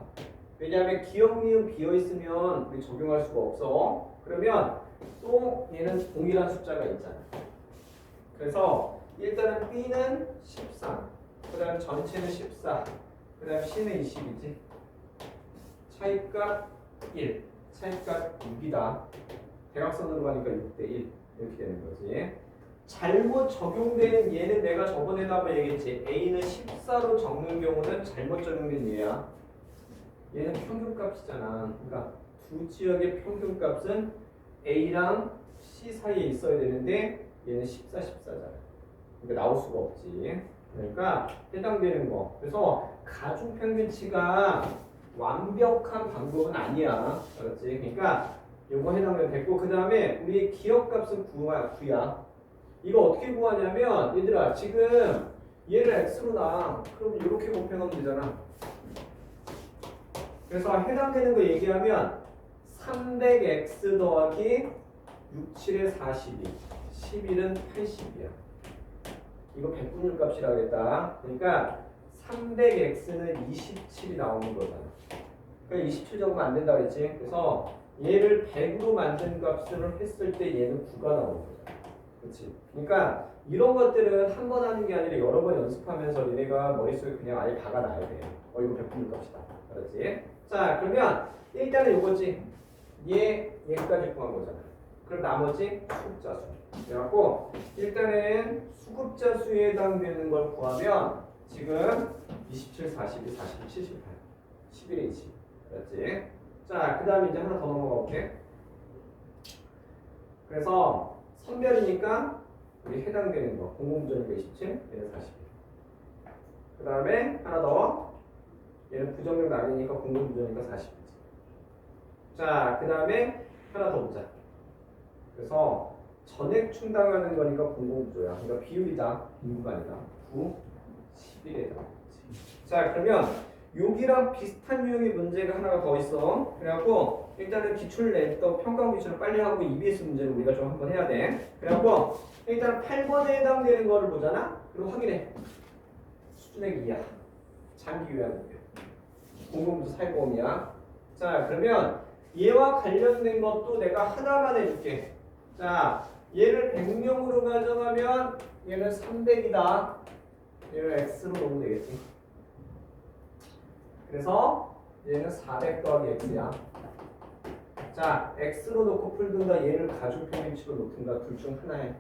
왜냐하면 기억, 니은 비어있으면 우리 적용할 수가 없어. 그러면 또 얘는 동일한 숫자가 있잖아. 그래서 일단은 B는 13, 그 다음 전체는 14, 그 다음 C는 20이지. 차이값 1, 차이값 6이다. 대각선으로 가니까 6대1 이렇게 되는 거지. 잘못 적용되는 얘는 내가 저번에도 한번 얘기했지. A는 14로 적는 경우는 잘못 적용된 얘야. 얘는 평균값이잖아. 그러니까 두 지역의 평균값은 A랑 C 사이에 있어야 되는데 얘는 14, 14잖아. 그러니까 나올 수가 없지. 그러니까 해당되는 거. 그래서 가중평균치가 완벽한 방법은 아니야. 알았지? 그러니까 요거 해당되면 됐고, 그 다음에 우리 기억값은 9야. 이거 어떻게 구하냐면 얘들아 지금 얘를 x로 놔. 그럼 이렇게 곱해놓으면 되잖아. 그래서 해당되는 거 얘기하면 300x 더하기 6, 7에 42, 11은 80이야. 이거 백분율 값이라고 그랬다. 그러니까 300x는 27이 나오는 거잖아. 그러니까 27 적으면 안 된다고 했지. 그래서 얘를 100으로 만든 값을 했을 때 얘는 9가 나오는 거잖아. 그렇지? 그러니까 이런 것들은 한 번 하는 게 아니라 여러 번 연습하면서 얘네가 머릿속에 그냥 아예 박아놔야 돼. 이거 백분율 값이다. 알았지? 자, 그러면 일단은 요거지. 얘까지 구한 거잖아. 그럼 나머지 수급자 수. 그래갖고 일단은 수급자 수에 해당되는 걸 구하면 지금 27, 42, 42, 78, 11에 20. 알았지? 자, 그 다음에 이제 하나 더 넘어가 볼게. 그래서 선별이니까 우리 해당되는 거 공공부조니까 27, 얘는 41. 그 다음에 하나 더. 얘는 부정적 나뉘니까 공공부조니까 40이지. 자, 그 다음에 하나 더 보자. 그래서 전액 충당하는 거니까 공공부조야. 그러니까 비율이다. 인구가 아니라 9, 11에 자, 그러면 여기랑 비슷한 유형의 문제가 하나가 더 있어. 그래갖고 일단은 기출 냈던 평가원 기출을 빨리 하고 EBS 문제를 우리가 좀 한번 해야 돼. 그래갖고 일단 8번에 해당되는 거를 보잖아. 그럼 확인해. 수준액 2야. 장기 요약문제. 공공부도 사회보험이야. 자, 그러면 얘와 관련된 것도 내가 하나만 해줄게. 자, 얘를 100명으로 가정하면 얘는 300이다. 얘를 x로 놓으면 되겠지. 그래서 얘는 400 더하기 x야. 자, x로 놓고 풀든가 얘를 가중평균치로 놓든가 둘 중 하나에.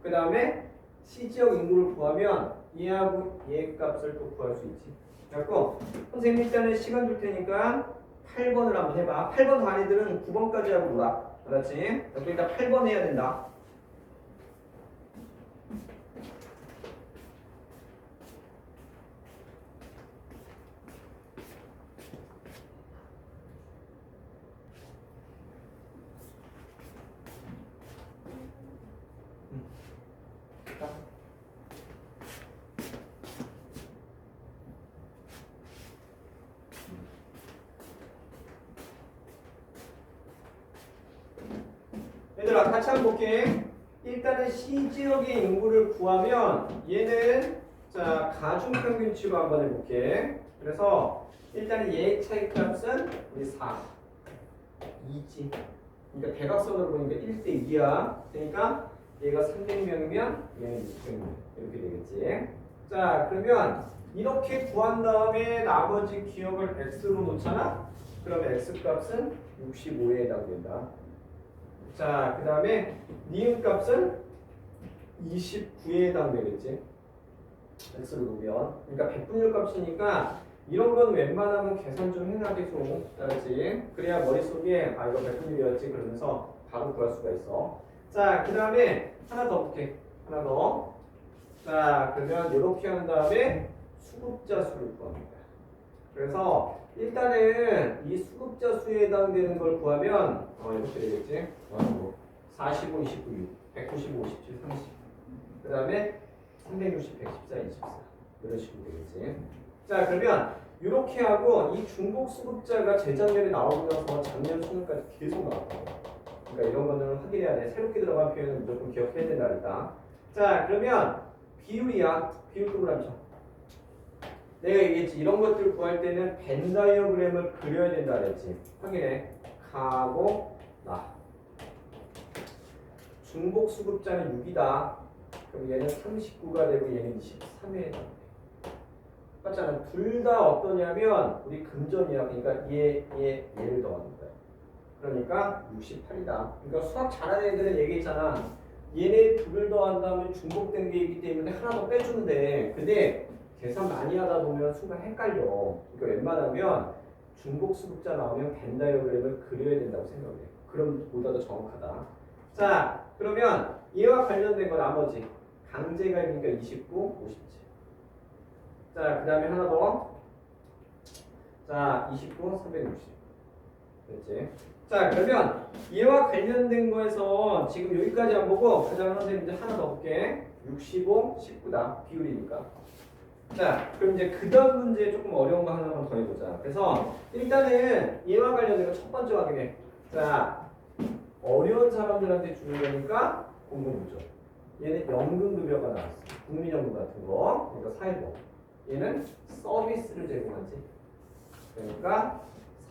그 다음에 C지역 인구를 구하면 얘하고 얘 값을 또 구할 수 있지. 그래갖고 선생님 일단은 시간 줄 테니까 8번을 한번 해봐. 8번 단위들은 9번까지 하고 놀아. 알았지? 여기 일단 8번 해야 된다. 얘들아 같이 한번 볼게. 일단은 C지역의 인구를 구하면 얘는 자 가중평균치로 한번 해볼게. 그래서 일단은 얘 차이값은 우리 4 2지. 그러니까 대각선으로 보니까 1대 2야. 그러니까 얘가 300명이면 얘는 600명 이렇게 되겠지. 자 그러면 이렇게 구한 다음에 나머지 기억을 x로 놓잖아. 그러면 x값은 65에 해당된다. 자, 그 다음에 니은 값은 29에 해당되겠지. x로 놓으면. 그러니까 백분율 값이니까 이런 건 웬만하면 계산 좀 해놔 계속. 알았지? 그래야 머릿속에 아 이거 백분율이었지 그러면서 바로 구할 수가 있어. 자, 그 다음에 하나 더 볼게. 하나 더. 자, 그러면 이렇게 한 다음에 수급자 수를 구합니다. 그래서 일단은 이 수급자 수에 해당되는 걸 구하면 이렇게 되겠지. 45, 29, 6, 195, 57, 30. 그 다음에 360, 114, 24. 이런 식으로 되겠지. 자 그러면 이렇게 하고 이 중복 수급자가 재작년에 나오고 나서 작년 수능까지 계속 나왔다. 그러니까 이런 거는 확인해야 돼. 새롭게 들어간 표현은 무조건 기억해야 된다 그랬다. 자 그러면 비율이야. 비율 동그라미 쳐. 내가 얘기했지. 이런 것들 구할 때는 벤 다이어그램을 그려야 된다 그랬지. 확인해. 가고 나. 중복 수급자는 6이다. 그럼 얘는 39가 되고 얘는 23에 해당돼. 맞잖아. 둘 다 어떠냐면 우리 금전이야. 그러니까 얘를 더하는 거야. 그러니까 68이다. 그러니까 수학 잘하는 애들은 얘기했잖아. 얘네 둘을 더한다면 중복된 게 있기 때문에 하나 더 빼주면 돼. 근데 계산 많이 하다 보면 순간 헷갈려. 그러니까 웬만하면 중복 수급자 나오면 벤 다이어그램을 그려야 된다고 생각해. 그럼 보다 더 정확하다. 자, 그러면 얘와 관련된 거 나머지 강제가니까 29, 57. 자, 그 다음에 하나 더. 자, 29, 360. 됐지? 자, 그러면 얘와 관련된 거에서 지금 여기까지 안 보고 그 다음에 선생님 이제 하나 더 볼게. 65, 19다. 비율이니까. 자, 그럼 이제 그 다음 문제 조금 어려운 거 하나만 더 해보자. 그래서 일단은 얘와 관련된 거 첫 번째 확인해. 자, 어려운 사람들한테 주는 거니까 공동구조. 얘는 연금급여가 나왔어. 국민연금 같은 거. 그러니까 사회보험. 얘는 서비스를 제공하지. 그러니까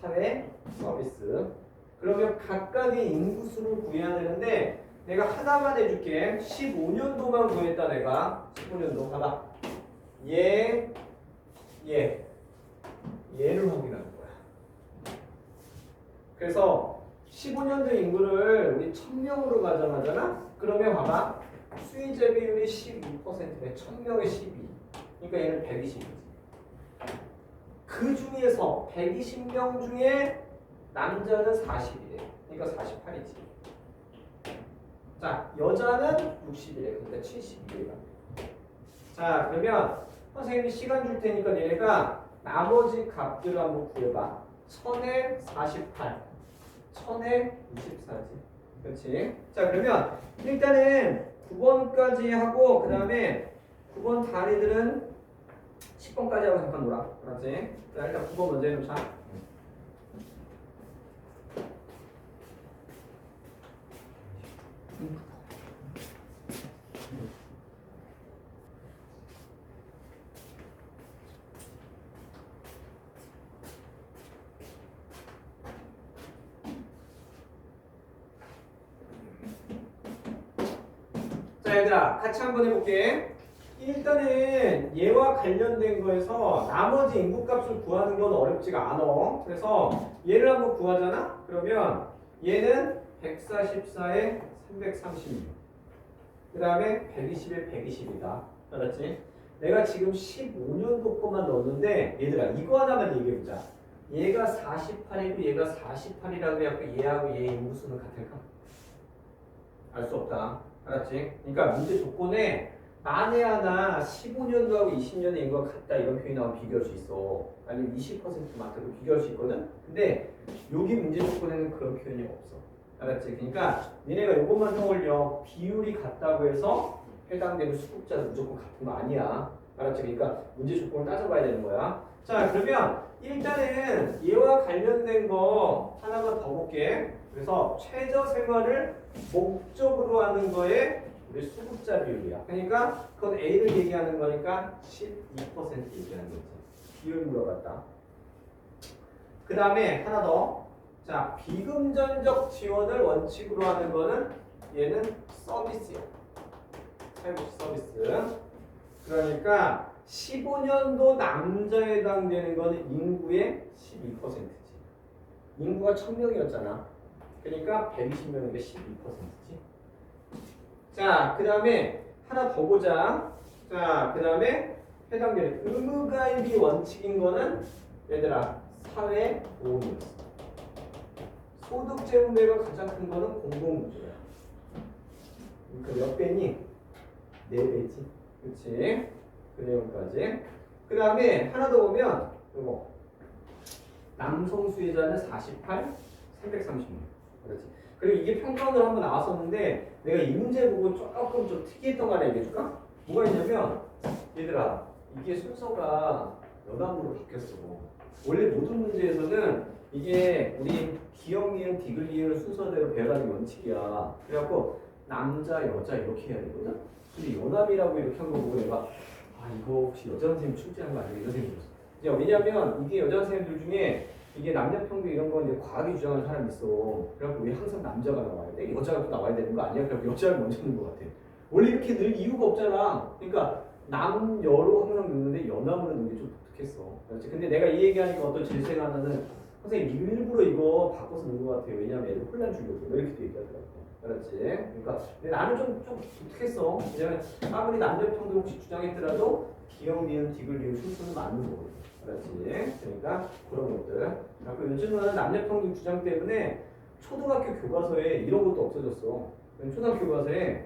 사회 서비스. 그러면 각각의 인구수를 구해야 되는데 내가 하나만 해줄게. 15년도만 구했다 내가. 15년도 봐봐. 얘를 확인하는 거야. 그래서 15년도 인구를 우리 1000명으로 가정하잖아? 그러면 봐봐. 수의자 비율이 12%네. 1000명에 12. 그러니까 얘는 120이지. 그 중에서 120명 중에 남자는 40이래. 그러니까 48이지. 자, 여자는 60이래. 그러니까 72래. 자, 그러면 선생님이 시간 줄 테니까 얘네가 나머지 값들을 한번 구해봐. 1000에 48, 1000에 24지. 그렇지? 자, 그러면 일단은 9번까지 하고 그 다음에 9번 단위들은 10번까지 하고 잠깐 놀아. 알았지? 자, 일단 9번 먼저 해놓자. 자 얘들아 같이 한번 해볼게. 일단은 얘와 관련된 거에서 나머지 인구값을 구하는 건 어렵지가 않아. 그래서 얘를 한번 구하잖아? 그러면 얘는 144에 336. 그 다음에 120에 120이다. 알았지? 내가 지금 15년도 거만 넣었는데 얘들아 이거 하나만 얘기해보자. 얘가 48이고 얘가 48이라고 해갖고 얘하고 얘의 인구수는 같을까? 알 수 없다. 알았지? 그러니까 문제 조건에 만에 하나 15년도하고 20년의 인구가 같다 이런 표현이 나오면 비교할 수 있어. 아니면 20% 많다고 비교할 수 있거든? 근데 여기 문제 조건에는 그런 표현이 없어. 알았지? 그러니까 니네가 이것만 떠올려. 비율이 같다고 해서 해당되는 수급자는 무조건 같은 거 아니야. 알았지? 그러니까 문제 조건을 따져봐야 되는 거야. 자 그러면 일단은 얘와 관련된 거 하나만 더 볼게. 그래서 최저 생활을 목적으로 하는 거에 우리 수급자 비율이야. 그러니까 그건 A를 얘기하는 거니까 12% 얘기하는 거지. 비율 물어봤다. 그 다음에 하나 더. 자, 비금전적 지원을 원칙으로 하는 거는 얘는 서비스야. 사회복지 서비스. 그러니까 15년도 남자에 해당되는 거는 인구의 12%지. 인구가 1000명이었잖아. 그러니까 120명인데 12%지. 자, 그 다음에 하나 더 보자. 자, 그 다음에 해당되는 의무가입이 원칙인 거는 얘들아 사회보험이었어. 소득재무배가 가장 큰 거는 공공구조야. 그러니까 몇 배니? 4배지. 그렇지? 그 내용까지. 그 다음에 하나 더 보면 이거 남성 수혜자는 48, 336. 그렇지. 그리고 이게 평가원으로 한번 나왔었는데 내가 이 문제 보고 조금 좀 특이했던 거 하나 얘기해줄까? 뭐가 있냐면 얘들아 이게 순서가 연함으로 바뀌었어. 원래 모든 문제에서는 이게 우리 기억, 니은, 디귿, 리을 순서대로 배열하는 원칙이야. 그래갖고 남자, 여자 이렇게 해야 되거든? 근데 연함이라고 이렇게 한 거 보고 내가 아 이거 혹시 여자 선생님 출제한 거 아니야? 이런 생각이 들었어. 왜냐면 이게 여자 선생님들 중에 이게 남녀평등 이런 거 이제 과하게 주장하는 사람이 있어. 그래갖고 왜 항상 남자가 나와야 돼? 여자가 또 나와야 되는 거 아니야? 그래갖고 여자를 먼저 넣는 것 같아. 원래 이렇게 늘 이유가 없잖아. 그러니까 남여로 항상 넣는데 연함으로 넣는 게 좀 독특했어. 그렇지? 근데 내가 이 얘기하니까 어떤 질생 하나는 선생님 일부러 이거 바꿔서 넣은 것 같아요. 왜냐면 애들 혼란 주려고 이렇게 얘기하더라고. 그렇지? 그러니까 근데 나는 좀 독특했어. 왜냐면 아무리 남녀평등 혹시 주장했더라도 기억, 니은, 디귿, 리을 순서는 맞는 거거든. 그렇지? 그러니까 그런 것들. 그리고 요즘은 남녀평등 주장 때문에 초등학교 교과서에 이런 것도 없어졌어. 초등학교 교과서에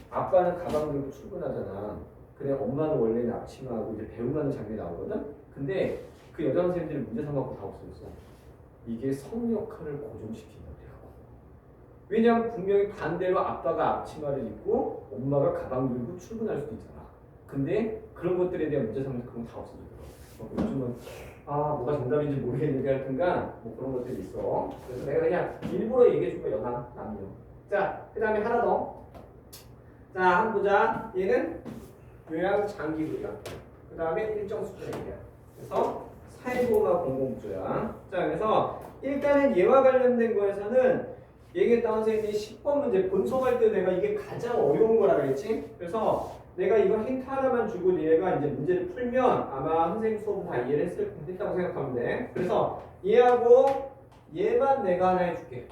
아빠는 가방 들고 출근하잖아. 그래 엄마는 원래는 앞치마하고 이제 배웅하는 장면이 나오거든. 근데 그 여자 선생님들이 문제 삼아갖고 다 없어졌어. 이게 성 역할을 고정시킨다고. 왜냐면 분명히 반대로 아빠가 앞치마를 입고 엄마가 가방 들고 출근할 수도 있잖아. 근데 그런 것들에 대한 문제 삼는 그런 거 다 없어지더라고. 요즘은 뭐가 정답인지 모르겠는데 하여튼간 뭐 그런 것들이 있어. 그래서 내가 그냥 일부러 얘기해준 거 연하 남녀. 자, 그 다음에 하나 더. 자, 한번 보자. 얘는 요양 장기부야. 그 다음에 일정 수준이야. 그래서 사회보험과 공공구조야. 자, 그래서 일단은 얘와 관련된 거에서는 얘기했던 선생님이 10번 문제 본송할 때 내가 이게 가장 어려운 거라 그랬지? 그래서 내가 이거 힌트 하나만 주고 얘가 이제 문제를 풀면 아마 선생님 수업은 다 이해를 했다고 생각하면 돼. 그래서 얘하고 얘만 내가 하나 해줄게.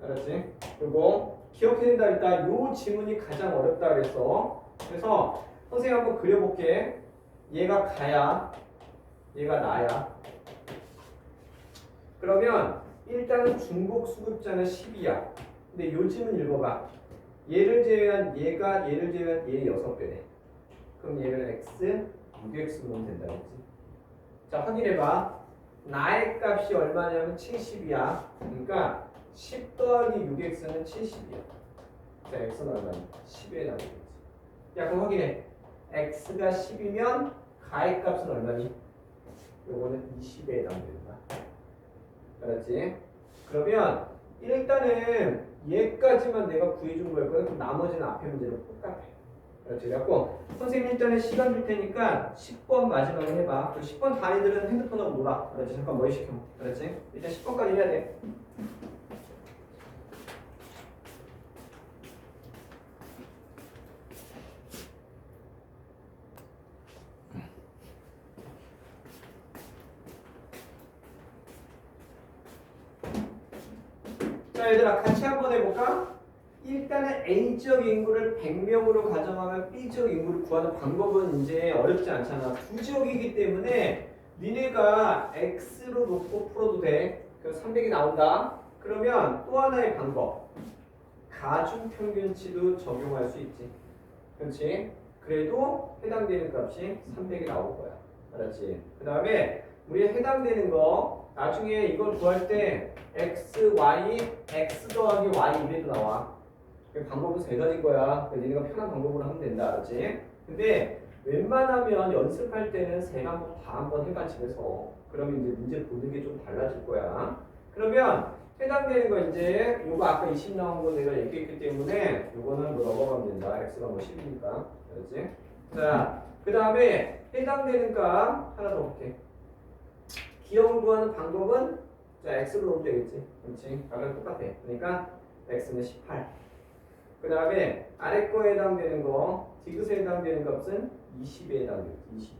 알았지? 그리고 기억해야 된다 그랬다. 요 지문이 가장 어렵다 그랬어. 그래서 선생님 한번 그려볼게. 얘가 가야, 얘가 나야. 그러면 일단은 중복 수급자는 10이야. 근데 요 지문 읽어봐. 얘를 제외한 얘가 얘를 제외한 얘 6배네. 그럼 얘를 x, 6x 놓으면 된다 그랬지. 자, 확인해봐. 나의 값이 얼마냐면 70이야. 그러니까 10 더하기 6x는 70이야. 자, x는 얼마니? 10에 나오겠지. 야, 그럼 확인해. x가 10이면 가의 값은 얼마니? 요거는 20에 나오면 된다. 알았지? 그러면 일단은 얘까지만 내가 구해준 거였거든. 그럼 나머지는 앞에 문제랑 똑같아. 그렇지. 그래갖고 선생님 일단은 시간 줄 테니까 10번 마지막에 해봐. 그 10번 단위들은 핸드폰으로 놀아. 그렇지. 잠깐 머리 식혀. 그렇지. 일단 10번까지 해야 돼. 자, 얘들아 같이 한번 해볼까? 일단은 A지역 인구를 100명으로 가정하면 B지역 인구를 구하는 방법은 이제 어렵지 않잖아. 두 지역이기 때문에 니네가 X로 놓고 풀어도 돼. 그래서 300이 나온다. 그러면 또 하나의 방법. 가중평균치도 적용할 수 있지. 그렇지? 그래도 해당되는 값이 300이 나올 거야. 알았지? 그 다음에 우리 해당되는 거 나중에 이걸 구할 때 x, y, x 더하기 y 이래도 나와. 방법은 세 가지인 거야. 니네가 편한 방법으로 하면 된다. 알았지? 근데 웬만하면 연습할 때는 세 방법 다 한번 해봐 집에서. 그러면 이제 문제 보는 게 좀 달라질 거야. 그러면 해당되는 거 이제 요거 아까 20 나온 거 내가 얘기했기 때문에 요거는 뭐 넘어가면 된다. x가 뭐 10이니까. 알았지? 자, 그 다음에 해당되는 값 하나 더 볼게. 기억을 구하는 방법은 자, x로 놓으면 되겠지. 그렇지? 아까 똑같아. 그러니까 x는 18. 그 다음에 아래 거에 해당되는 거, 디귿에 해당되는 값은 20에 해당돼요. 22.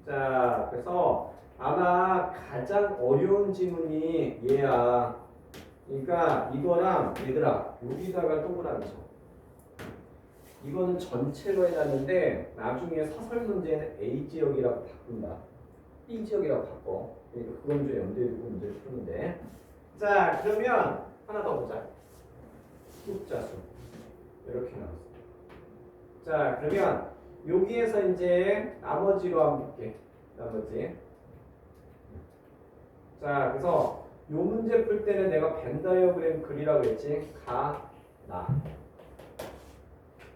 자, 그래서 아마 가장 어려운 지문이 얘야. 그러니까 이거랑 얘들아 여기다가 동그라미 쳐. 이거는 전체로 해놨는데 나중에 사설 문제는 A 지역이라고 바꾼다. B 지역이라고 바꿔. 그러니까 그건 좀 염두에 두고 문제를 푸는데. 자, 그러면 하나 더 보자. 숫자수 이렇게 나왔어. 자, 그러면 여기에서 이제 나머지로 한번 볼게. 나머지. 자, 그래서 요 문제 풀 때는 내가 벤 다이어그램 그리라고 했지. 가, 나.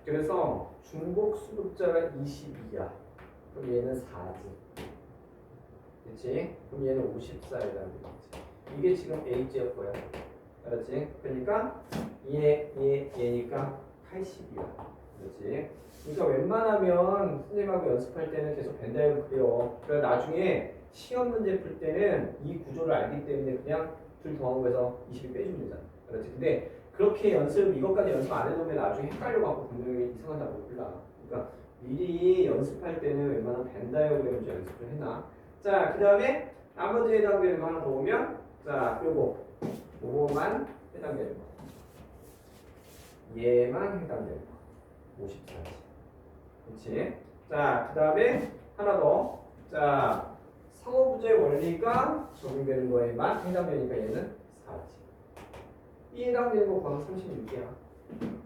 그래서 중복 수급자가 22야. 그럼 얘는 4지. 그치? 그럼 얘는 54에 해당되겠지. 이게 지금 A지역 거야. 알았지? 그러니까 얘니까 80이야. 그렇지? 그러니까 웬만하면 선생님하고 연습할 때는 계속 벤다이어그램 그려. 그래서 나중에 시험 문제 풀 때는 이 구조를 알기 때문에 그냥 둘 더한 거에서 20이 빼주면 되잖아. 그렇지? 근데 그렇게 이것까지 연습 안 해놓으면 나중에 헷갈려갖고 분명히 이상하다고 불러. 그러니까 미리 연습할 때는 웬만하면 벤다이어그램을 좀 연습을 해놔. 자, 그 다음에 나머지에 해당되는 거 하나 더 오면 자, 요거만 해당되는 거. 얘만 해당되는 거. 54지. 그렇지? 자, 그 다음에 하나 더. 자, 상호부재 원리가 적용되는 거에만 해당되니까 얘는 4지. 이 해당되는 거 번호 36이야.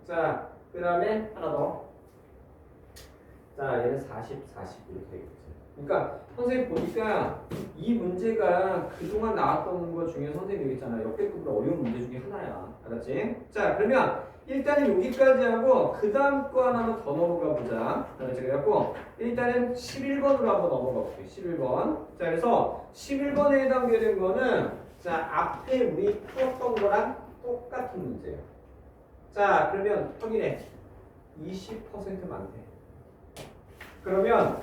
자, 그 다음에 하나 더. 자, 얘는 40, 40 이렇게 되겠지. 그러니까 선생님 보니까 이 문제가 그동안 나왔던 것 중에 선생님 얘기했잖아. 역대급으로 어려운 문제 중에 하나야. 알았지? 자, 그러면 일단은 여기까지 하고 그 다음 거 하나만 더 넘어가 보자. 알았지? 그래갖고 일단은 11번으로 한번 넘어가 볼게요. 11번. 자, 그래서 11번에 해당되는 거는 자, 앞에 우리 풀었던 거랑 똑같은 문제예요. 자, 그러면 확인해. 20% 많대. 그러면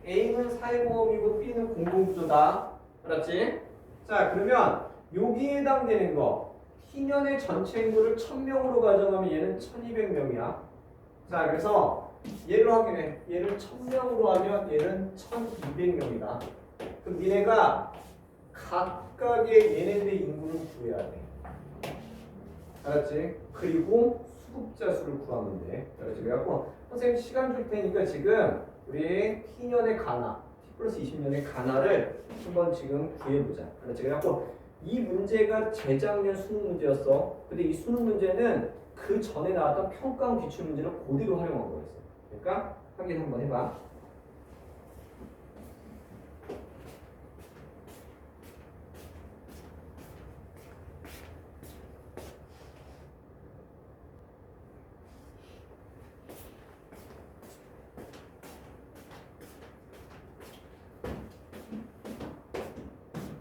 A는 사회보험이고 B는 공공구조다. 알았지? 자, 그러면 여기에 해당되는 거 T년의 전체 인구를 1000명으로 가정하면 얘는 1200명이야. 자, 그래서 얘를 확인해. 얘를 1000명으로 하면 얘는 1200명이다. 그럼 니네가 각각의 얘네들의 인구를 구해야 돼. 알았지? 그리고 수급자 수를 구하면 돼. 알았지? 그래갖고 선생님 시간 줄 테니까 지금 우리 T년의 가나, T 플러스 20년의 가나를 한번 지금 구해보자. 알았지? 그래갖고 이 문제가 재작년 수능 문제였어. 근데 이 수능 문제는 그 전에 나왔던 평가원 기출 문제를 그대로 활용한 거였어. 그러니까 확인 한번 해봐.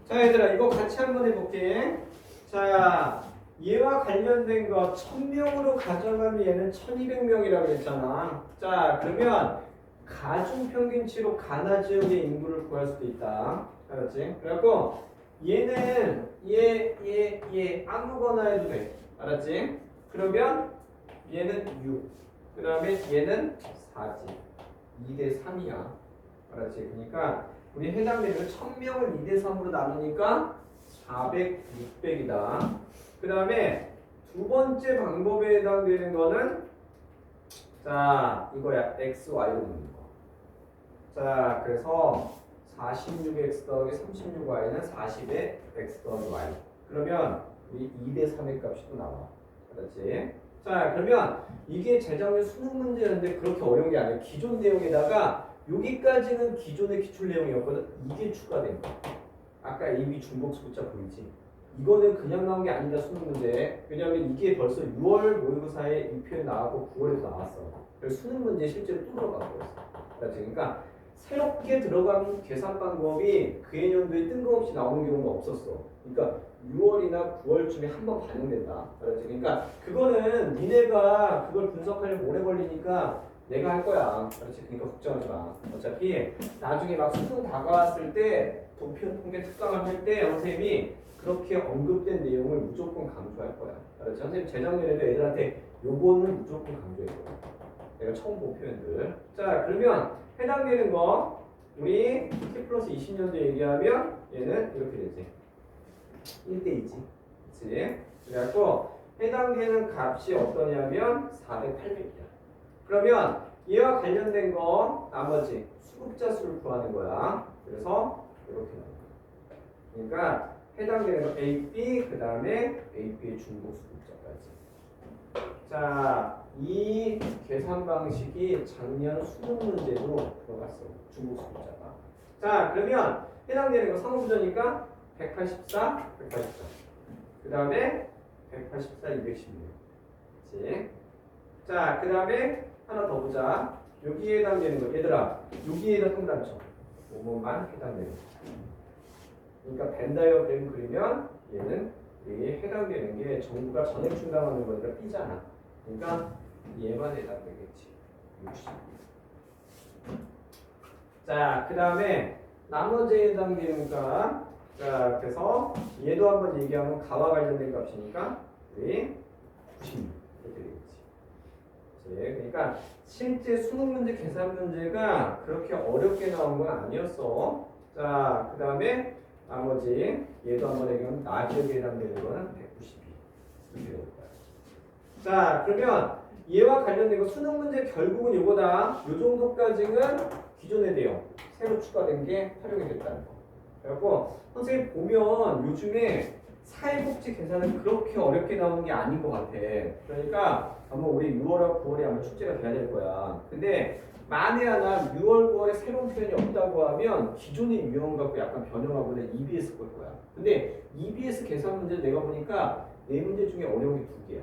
자, 얘들아 이거 같이 한번 해볼게. 자, 얘와 관련된 거 1000명으로 가져가면 얘는 1200명이라고 그랬잖아. 자, 그러면 가중평균치로 가나 지역의 인구를 구할 수도 있다. 알았지? 그래갖고 얘는 얘 아무거나 해도 돼. 알았지? 그러면 얘는 6. 그 다음에 얘는 4지. 2대 3이야. 알았지? 그러니까 우리 해당되는 1000명을 2대 3으로 나누니까 400, 600이다. 그 다음에 두 번째 방법에 해당되는 거는 자 이거야. x, y로 묻는 거. 자 그래서 46x 더하기 36y는 40의 x 더하기 y. 그러면 우리 2대 3의 값이 또 나와. 알았지? 자 그러면 이게 재작년 수능 문제였는데 그렇게 어려운 게 아니에요. 기존 내용에다가 여기까지는 기존의 기출 내용이었거든. 이게 추가된 거. 아까 AB 중복수 숫자 보이지? 이거는 그냥 나온 게 아니다 수능 문제. 왜냐하면 이게 벌써 6월 모의고사에 이 표현 나왔고 9월에도 나왔어. 그래서 수능 문제 실제로 또 들어간 거였어. 그러니까 새롭게 들어간 계산 방법이 그 해년도에 뜬금없이 나오는 경우가 없었어. 그러니까 6월이나 9월쯤에 한 번 반영된다. 그러니까 그거는 니네가 그걸 분석하려면 오래 걸리니까 내가 할 거야. 그렇지? 그러니까 걱정하지 마. 어차피 나중에 막 수능 다가왔을 때 도표 통계 특강을 할 때 선생님이 그렇게 언급된 내용을 무조건 강조할 거야. 그렇지? 선생님 재작년에도 애들한테 요거는 무조건 강조했거든. 내가 처음 본 표현들. 자 그러면 해당되는 거 우리 T 플러스 20년도 얘기하면 얘는 이렇게 되지. 1대2지. 그치? 그래갖고 해당되는 값이 어떠냐면 400, 800이야. 그러면 얘와 관련된 거 나머지 수급자 수를 구하는 거야. 그래서 이렇게 나와. 그러니까 해당되는 거 AB 그 다음에 AB의 중복 수급자까지. 자, 이 계산 방식이 작년 수능 문제로 들어갔어. 중복 수급자가. 자, 그러면 해당되는 거 상호부전이니까 184, 184. 그 다음에 184, 216. 그치? 자, 그 다음에 하나 더 보자. 여기에 해당되는 거. 얘들아, 여기에다 동그라미 쳐. 뭐뭐만 해당되는 거. 그러니까 벤 다이어그램 그리면 얘는 여기에 해당되는 게 정부가 전액 충당하는 거니까 B잖아. 그러니까 얘만 해당되겠지. 60. 자, 그 다음에 나머지에 해당되는 값. 자, 그래서 얘도 한번 얘기하면 가와 관련된 값이니까 우리 96 이렇게 되겠지. 그러니까 실제 수능 문제, 계산 문제가 그렇게 어렵게 나온 건 아니었어. 자, 그 다음에 나머지 얘도 한번 얘기하면 나지역에 해당되는 거는 192 이렇게 될 거야. 자, 그러면 얘와 관련된 거 수능 문제 결국은 요거다. 요 정도까지는 기존의 내용 새로 추가된 게 활용이 됐다는 거. 그래갖고 선생님 보면 요즘에 사회복지 계산은 그렇게 어렵게 나오는 게 아닌 것 같아. 그러니까 아마 올해 6월하고 9월에 아마 출제가 돼야 될 거야. 근데 만에 하나 6월, 9월에 새로운 표현이 없다고 하면 기존의 유형 갖고 약간 변형하고 내 EBS 볼 거야. 근데 EBS 계산 문제 내가 보니까 네 문제 중에 어려운 게 두 개야.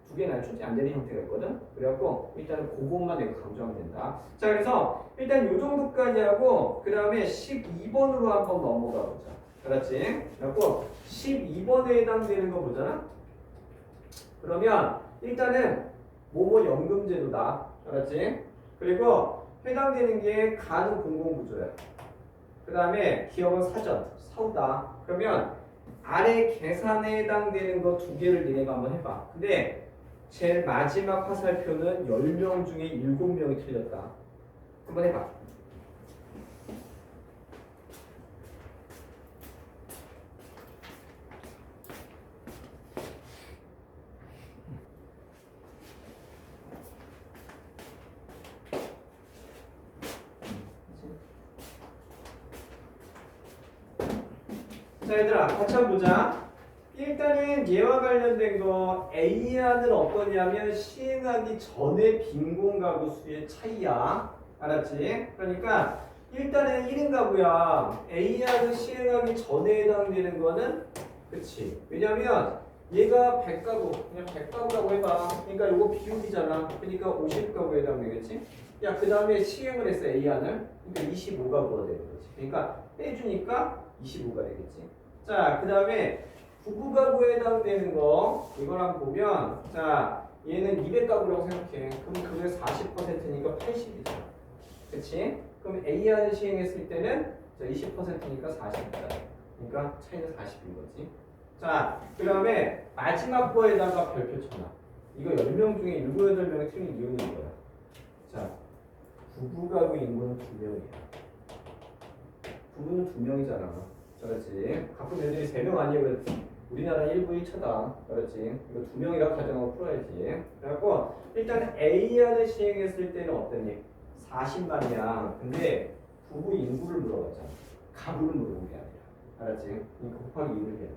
두 개는 출제 안 되는 형태가 있거든. 그래갖고 일단은 그것만 내가 강조하면 된다. 자, 그래서 일단 요 정도까지 하고 그 다음에 12번으로 한번 넘어가 보자. 알았지? 그래갖고 12번에 해당되는 거 보잖아. 그러면 일단은 뭐뭐 연금제도다. 알았지? 그리고 해당되는 게 가는 공공구조야. 그 다음에 기업은 사전, 사후다. 그러면 아래 계산에 해당되는 거 두 개를 니네가 한번 해봐. 근데 제일 마지막 화살표는 10명 중에 7명이 틀렸다. 한번 해봐. 자, 얘들아 같이 한번 보자. 일단은 얘와 관련된 거 A안은 어떠냐면 시행하기 전에 빈곤 가구 수의 차이야. 알았지? 그러니까 일단은 1인 가구야. A안은 시행하기 전에 해당되는 거는 그치? 왜냐면 얘가 100가구, 그냥 100가구라고 해봐. 그러니까 이거 비율이잖아. 그러니까 50가구에 해당되겠지? 야, 그 다음에 시행을 했어 A안을. 그러니까 25가구가 되는 거지. 그러니까 빼주니까 25가 되겠지. 자, 그 다음에 부부가구에 해당되는 거 이거랑 보면 자 얘는 200가구라고 생각해. 그럼 그게 40%니까 80이죠. 그치? 그럼 A안을 시행했을 때는 20%니까 40이다. 그러니까 차이는 40인 거지. 자, 그 다음에 마지막 거에다가 별표 쳐놔. 이거 10명 중에 7, 8명이 틀린 이유는 이거야. 자, 부부가구 인구는 2명이야. 부부는 2명이잖아. 그렇지? 가끔 애들이 3명 아니에요. 우리나라 1부 1차다. 그렇지? 이거 2명이라 가정하고 풀어야지. 그래갖고 일단 A안을 시행했을 때는 어떠니? 40만이야. 근데 부부 인구를 물어봤잖아. 가구를 물어본 게 아니라. 알았지? 그러니까 곱하기 2를 해야 돼.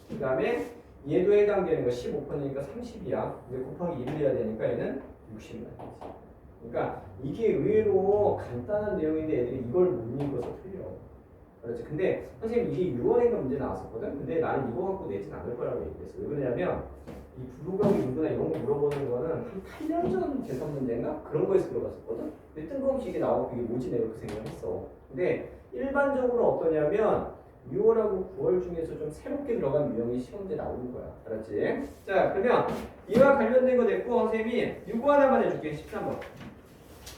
그 다음에 얘도 해당되는 거 15%니까 30이야. 근데 곱하기 2를 해야 되니까 얘는 60만이지. 그러니까 이게 의외로 간단한 내용인데 애들이 이걸 못 읽어서 틀려. 그렇지. 근데 선생님 이게 6월인가 문제 나왔었거든. 근데 나는 이거 갖고 내진 않을 거라고 얘기했어. 왜 그러냐면 이 부부가구 인구나 이런 거 물어보는 거는 한 8년 전 계산 문제인가 그런 거에서 들어봤었거든. 근데 뜬금없이 이게 나오고 이게 뭐지 내가 그 생각했어. 근데 일반적으로 어떠냐면 6월하고 9월 중에서 좀 새롭게 들어간 유형이 시험제 나오는 거야. 알았지? 자, 그러면 이와 관련된 거 됐고 선생님이 이거 하나만 해줄게. 13번.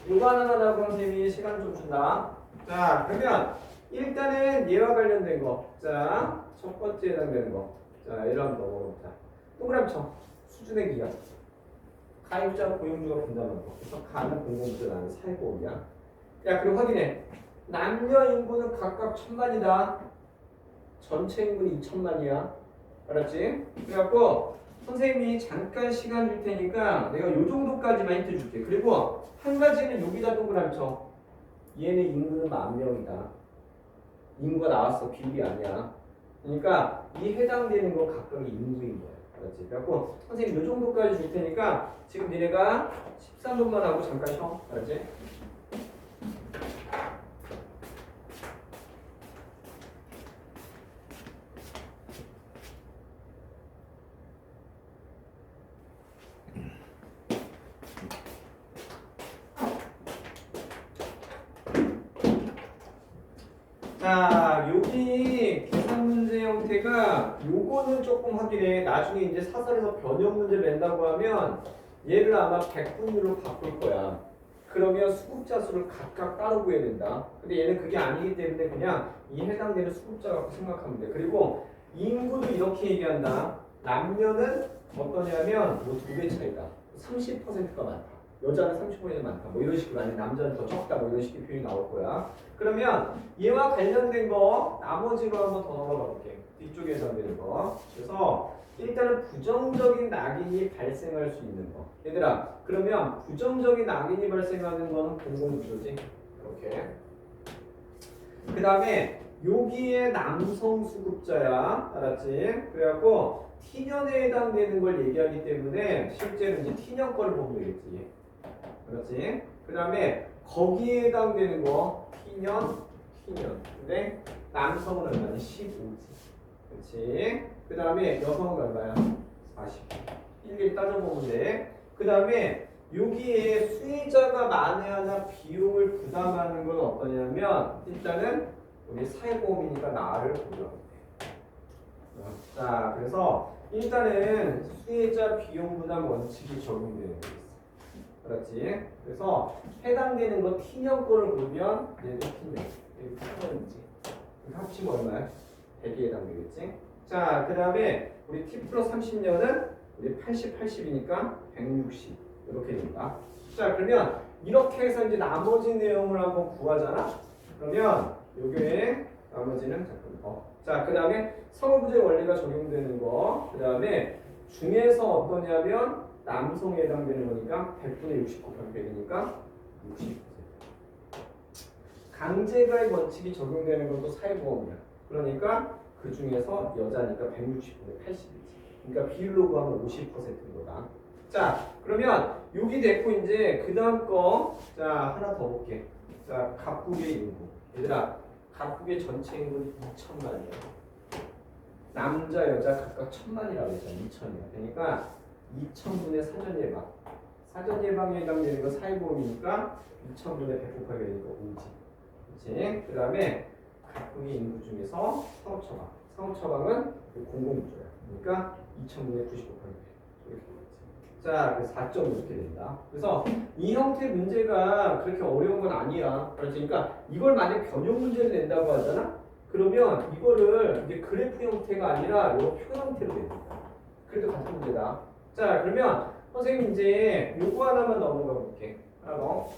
이거 하나만 하고 선생님이 시간 좀 준다. 자, 그러면 일단은 얘와 관련된 거. 자, 첫 번째 해당되는 거. 자, 얘를 한번 넣어보자. 동그라미 쳐. 수준의 기간. 가입자 고용주가 분담한 거. 그래서 가는 공공부자 나는 사회보험이야. 야, 그리고 확인해. 남녀 인구는 각각 1000만이다. 전체 인구는 2000만이야. 알았지? 그래갖고 선생님이 잠깐 시간 줄 테니까 내가 요 정도까지만 힌트 줄게. 그리고 한 가지는 여기다 동그라미 쳐. 얘네 인구는 10,000명이다. 인구가 나왔어. 비율이 아니야. 그러니까 이 해당되는 거 각각의 인구인 거야. 알았지? 그래갖고 선생님 요 정도까지 줄 테니까 지금 니네가 13번만 하고 잠깐 쉬어. 알았지? 자, 여기 계산 문제 형태가 요거는 조금 확인해. 나중에 이제 사설에서 변형 문제 낸다고 하면 얘를 아마 100분율로 바꿀 거야. 그러면 수급자 수를 각각 따로 구해야 된다. 근데 얘는 그게 아니기 때문에 그냥 이 해당되는 수급자 갖고 생각하면 돼. 그리고 인구도 이렇게 얘기한다. 남녀는 어떠냐면 뭐 2배 차이다. 30%가 많다. 여자는 30% 많다. 뭐 이런 식으로 아니면 남자는 더 적다. 뭐 이런 식의 표현이 나올 거야. 그러면 얘와 관련된 거 나머지로 한번 더 넘어가 볼게. 뒤쪽에 해당되는 거. 그래서 일단은 부정적인 낙인이 발생할 수 있는 거. 얘들아, 그러면 부정적인 낙인이 발생하는 거는 공공구조지. 이렇게. 그 다음에 여기에 남성 수급자야. 알았지? 그래갖고 T년에 해당되는 걸 얘기하기 때문에 실제로 이제 T년 거를 보면 되겠지. 그렇지? 그 다음에 거기에 해당되는 거 T년. 근데 남성은 얼마니? 15지. 그렇지? 그 다음에 여성은 얼마야? 40. 일일이 따져보면 돼. 그 다음에 여기에 수혜자가 만회하나 비용을 부담하는 건 어떠냐면 일단은 우리 사회보험이니까 나를 고려하면 돼. 자, 그래서 일단은 수혜자 비용 부담 원칙이 적용되는 게 있어. 그렇지? 그래서 해당되는 거 T년 거를 보면 얘도 T년. 여기 8년이지. 합치면 얼마야? 100에 해당되겠지? 자, 그 다음에 우리 T 플러스 30년은 우리 80, 80이니까 160 이렇게 됩니다. 자, 그러면 이렇게 해서 이제 나머지 내용을 한번 구하잖아? 그러면 요게 나머지는 잠깐만. 자, 그 다음에 성부제 원리가 적용되는 거. 그 다음에 중에서 어떠냐면 남성에 해당되는 거니까 100분의 60 곱하기 100이니까 60%. 강제가입 원칙이 적용되는 것도 사회보험이야. 그러니까 그 중에서 여자니까 160분의 80이지. 그러니까 비율로 구하면 50%인 거다. 자, 그러면 여기 됐고 이제 그 다음 거. 자, 하나 더 볼게. 자, 갑국의 인구. 얘들아, 갑국의 전체 인구는 2천만이야. 남자, 여자 각각 1000만이라고 했잖아. 2천이야. 그러니까 2000분의 사전 예방. 사전 예방에 해당되는 거 사회보험이니까 2000분의 100 곱하기 되니까 5지. 그렇지? 그 다음에 각국의 인구 중에서 사업처가 상업 처방은 공공구조야. 그러니까 2000분의 95%. 이렇게 되겠지. 자, 그래서 4점 이렇게 된다. 그래서 이 형태 문제가 그렇게 어려운 건 아니야. 그렇지? 그러니까 이걸 만약 변형 문제를 낸다고 하잖아? 그러면 이거를 이제 그래프 형태가 아니라 이거 표 형태로 냅니다. 그래도 같은 문제다. 자, 그러면 선생님 이제 요거 하나만 넘어가 볼게. 하나 더.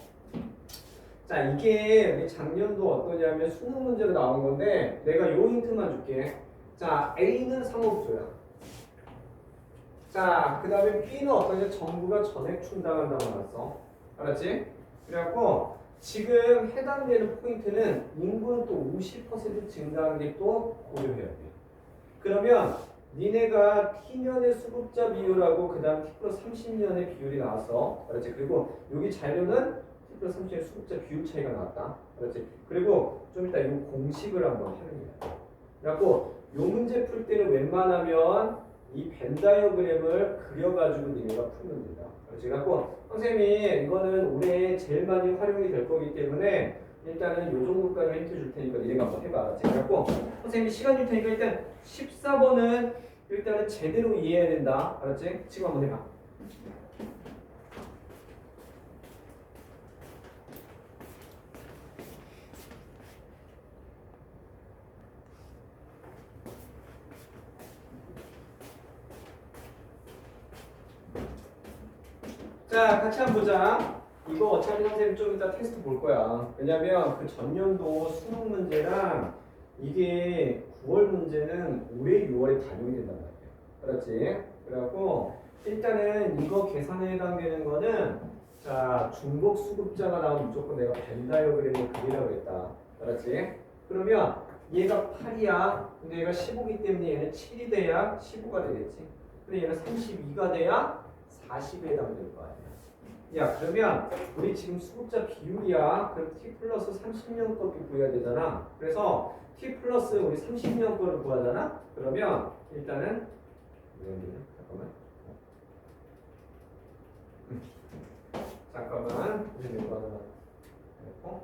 자, 이게 우리 작년도 어떠냐면 수능 문제로 나온 건데 내가 요 힌트만 줄게. 자, A는 상업소야. 자, 그 다음에 B는 어떠냐? 정부가 전액 충당한다고 나왔어. 알았지? 그래갖고 지금 해당되는 포인트는 인구는 또 50% 증가하는 게 또 고려해야 돼. 그러면 니네가 T년의 수급자 비율하고 그 다음 T 플러스 30년의 비율이 나왔어. 알았지? 그리고 여기 자료는 T 플러스 30년의 수급자 비율 차이가 나왔다. 알았지? 그리고 좀 이따 이 공식을 한번 활용해. 그래갖고 요 문제 풀 때는 웬만하면 이 벤 다이어그램을 그려가지고 니네가 풀면 된다. 그렇지? 그래갖고 선생님이 이거는 올해 제일 많이 활용이 될 거기 때문에 일단은 요 정도까지 힌트 줄 테니까 니네가 한번 해봐. 알았지? 그래갖고 선생님이 시간 줄 테니까 일단 14번은 일단은 제대로 이해해야 된다. 알았지? 지금 한번 해봐. 자, 같이 한번 보자. 이거 어차피 선생님 좀 이따 테스트 볼 거야. 왜냐면 그 전년도 수능 문제랑 이게 9월 문제는 올해 6월에 반영이 된단 말이야. 알았지? 그래갖고 일단은 이거 계산에 해당되는 거는 자, 중복 수급자가 나오면 무조건 내가 벤 다이어그램을 그리라고 했다. 알았지? 그러면 얘가 8이야. 근데 얘가 15이기 때문에 얘는 7이 돼야 15가 되겠지. 근데 얘는 32가 돼야 40에 해당될 거 아니야. 야, 그러면 우리 지금 수급자 비율이야. 그럼 T 플러스 30년 거를 구해야 되잖아. 그래서 T 플러스 우리 30년 거를 구하잖아. 그러면 일단은 잠깐만 무슨 이거 하나 했고.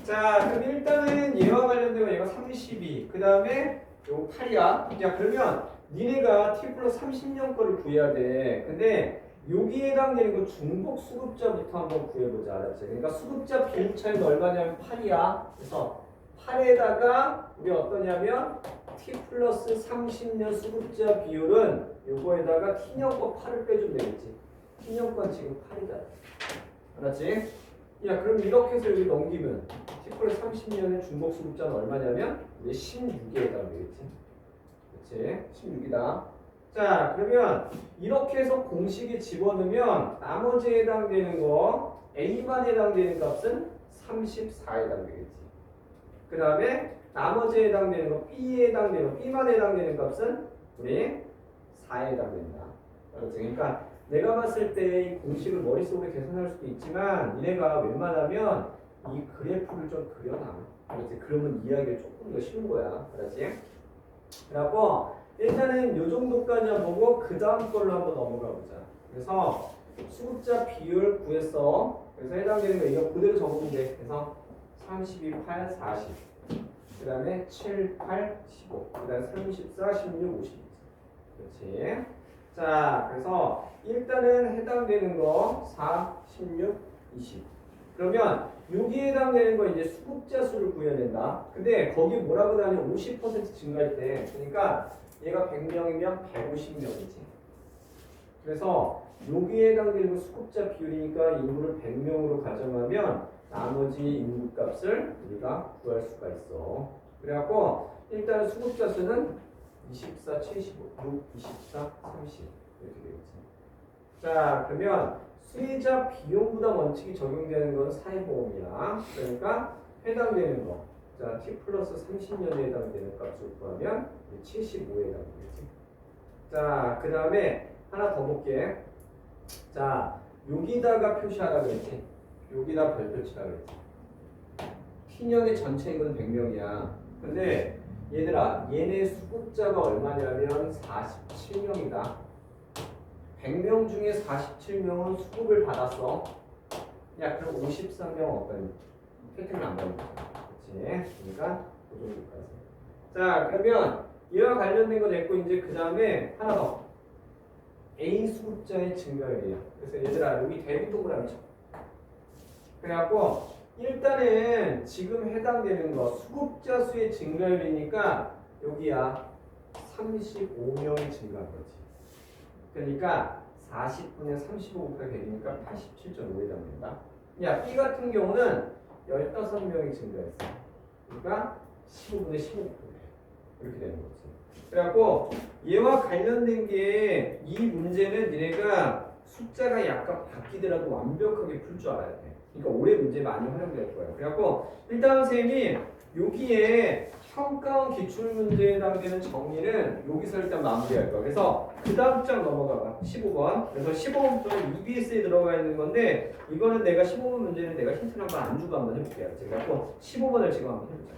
자, 그럼 일단은 얘와 관련된 건 얘가 32, 그 다음에 요거 8이야. 자, 그러면 니네가 T 플러스 30년 거를 구해야 돼. 근데 여기에 해당되는 거 중복 수급자부터 한번 구해보자. 알았지? 그러니까 수급자 비율 차이는 얼마냐면 8이야. 그래서 8에다가 우리 어떠냐면 T 플러스 30년 수급자 비율은 요거에다가 T년 거 8을 빼주면 되겠지. T년 건 지금 8이잖아. 알았지? 야, 그럼 이렇게 해서 여기 넘기면 T 플러스 30년의 중복 수급자는 얼마냐면 이제 16에 해당되겠지. 그렇지? 16이다. 자, 그러면 이렇게 해서 공식에 집어넣으면 나머지에 해당되는 거 A만 해당되는 값은 34에 해당되겠지. 그 다음에 나머지에 해당되는 거 B에 해당되는 거 B만 해당되는 값은 우리 4에 해당된다. 그렇지? 그러니까 내가 봤을 때 이 공식을 머릿속에 계산할 수도 있지만 니네가 웬만하면 이 그래프를 좀 그려놔. 알았지? 그러면 이해하기가 조금 더 쉬운 거야. 알았지? 그래갖고 일단은 요 정도까지 보고 그 다음 걸로 한번 넘어가 보자. 그래서 수급자 비율 구했어. 그래서 해당되는 거 이거 그대로 적으면 돼. 그래서 32, 8, 40. 그 다음에 7, 8, 15. 그 다음에 34, 16, 50. 그렇지? 자, 그래서 일단은 해당되는 거 4, 16, 20. 그러면 여기에 해당되는 거 이제 수급자 수를 구해야 된다. 근데 거기 뭐라고 하냐면 50% 증가할 때, 그러니까 얘가 100명이면 150명이지. 그래서 여기에 해당되는 거 수급자 비율이니까 인구를 100명으로 가정하면 나머지 인구값을 우리가 구할 수가 있어. 그래갖고 일단 수급자 수는 24, 75, 6, 24, 30 이렇게 되겠지. 자, 그러면 수혜자 비용 부담 원칙이 적용되는 건 사회보험이야. 그러니까 해당되는 거. 자, T 플러스 30년에 해당되는 값을 구하면 75에 해당되겠지. 자, 그 다음에 하나 더 볼게. 자, 여기다가 표시하라고 했지. 여기다 별표 치라고 했지. T년의 전체 인구는 100명이야. 근데 얘들아, 얘네 수급자가 얼마냐면 47명이다. 100명 중에 47명은 수급을 받았어. 야, 그럼 53명은 어떤 혜택을 안 받는 거지. 그렇지? 그러니까 그 정도까지. 자, 그러면 이와 관련된 거 됐고 이제 그 다음에 하나 더. A 수급자의 증가율이야. 그래서 얘들아, 여기 대입 동그라미 쳐. 그래갖고 일단은 지금 해당되는 거 수급자 수의 증가율이니까 여기야 35명이 증가한 거지. 그러니까 40분의 35 곱하기 100이니까 87.5에 담는다. 야, B 같은 경우는 15명이 증가했어. 그러니까 15분의 15 곱하기 100 이렇게 되는 거지. 그래갖고 얘와 관련된 게 이 문제는 니네가 숫자가 약간 바뀌더라도 완벽하게 풀 줄 알아야 돼. 그러니까 올해 문제 많이 활용될 거예요. 그래갖고 일단 선생님이 여기에 평가원 기출문제에 해당되는 정리는 여기서 일단 마무리할 거야. 그래서 그 다음 장 넘어가봐. 15번. 그래서 15번부터는 EBS에 들어가 있는 건데 이거는 내가 15번 문제는 내가 힌트를 한번 안 주고 한번 해볼게요. 그래갖고 15번을 지금 한번 해보자.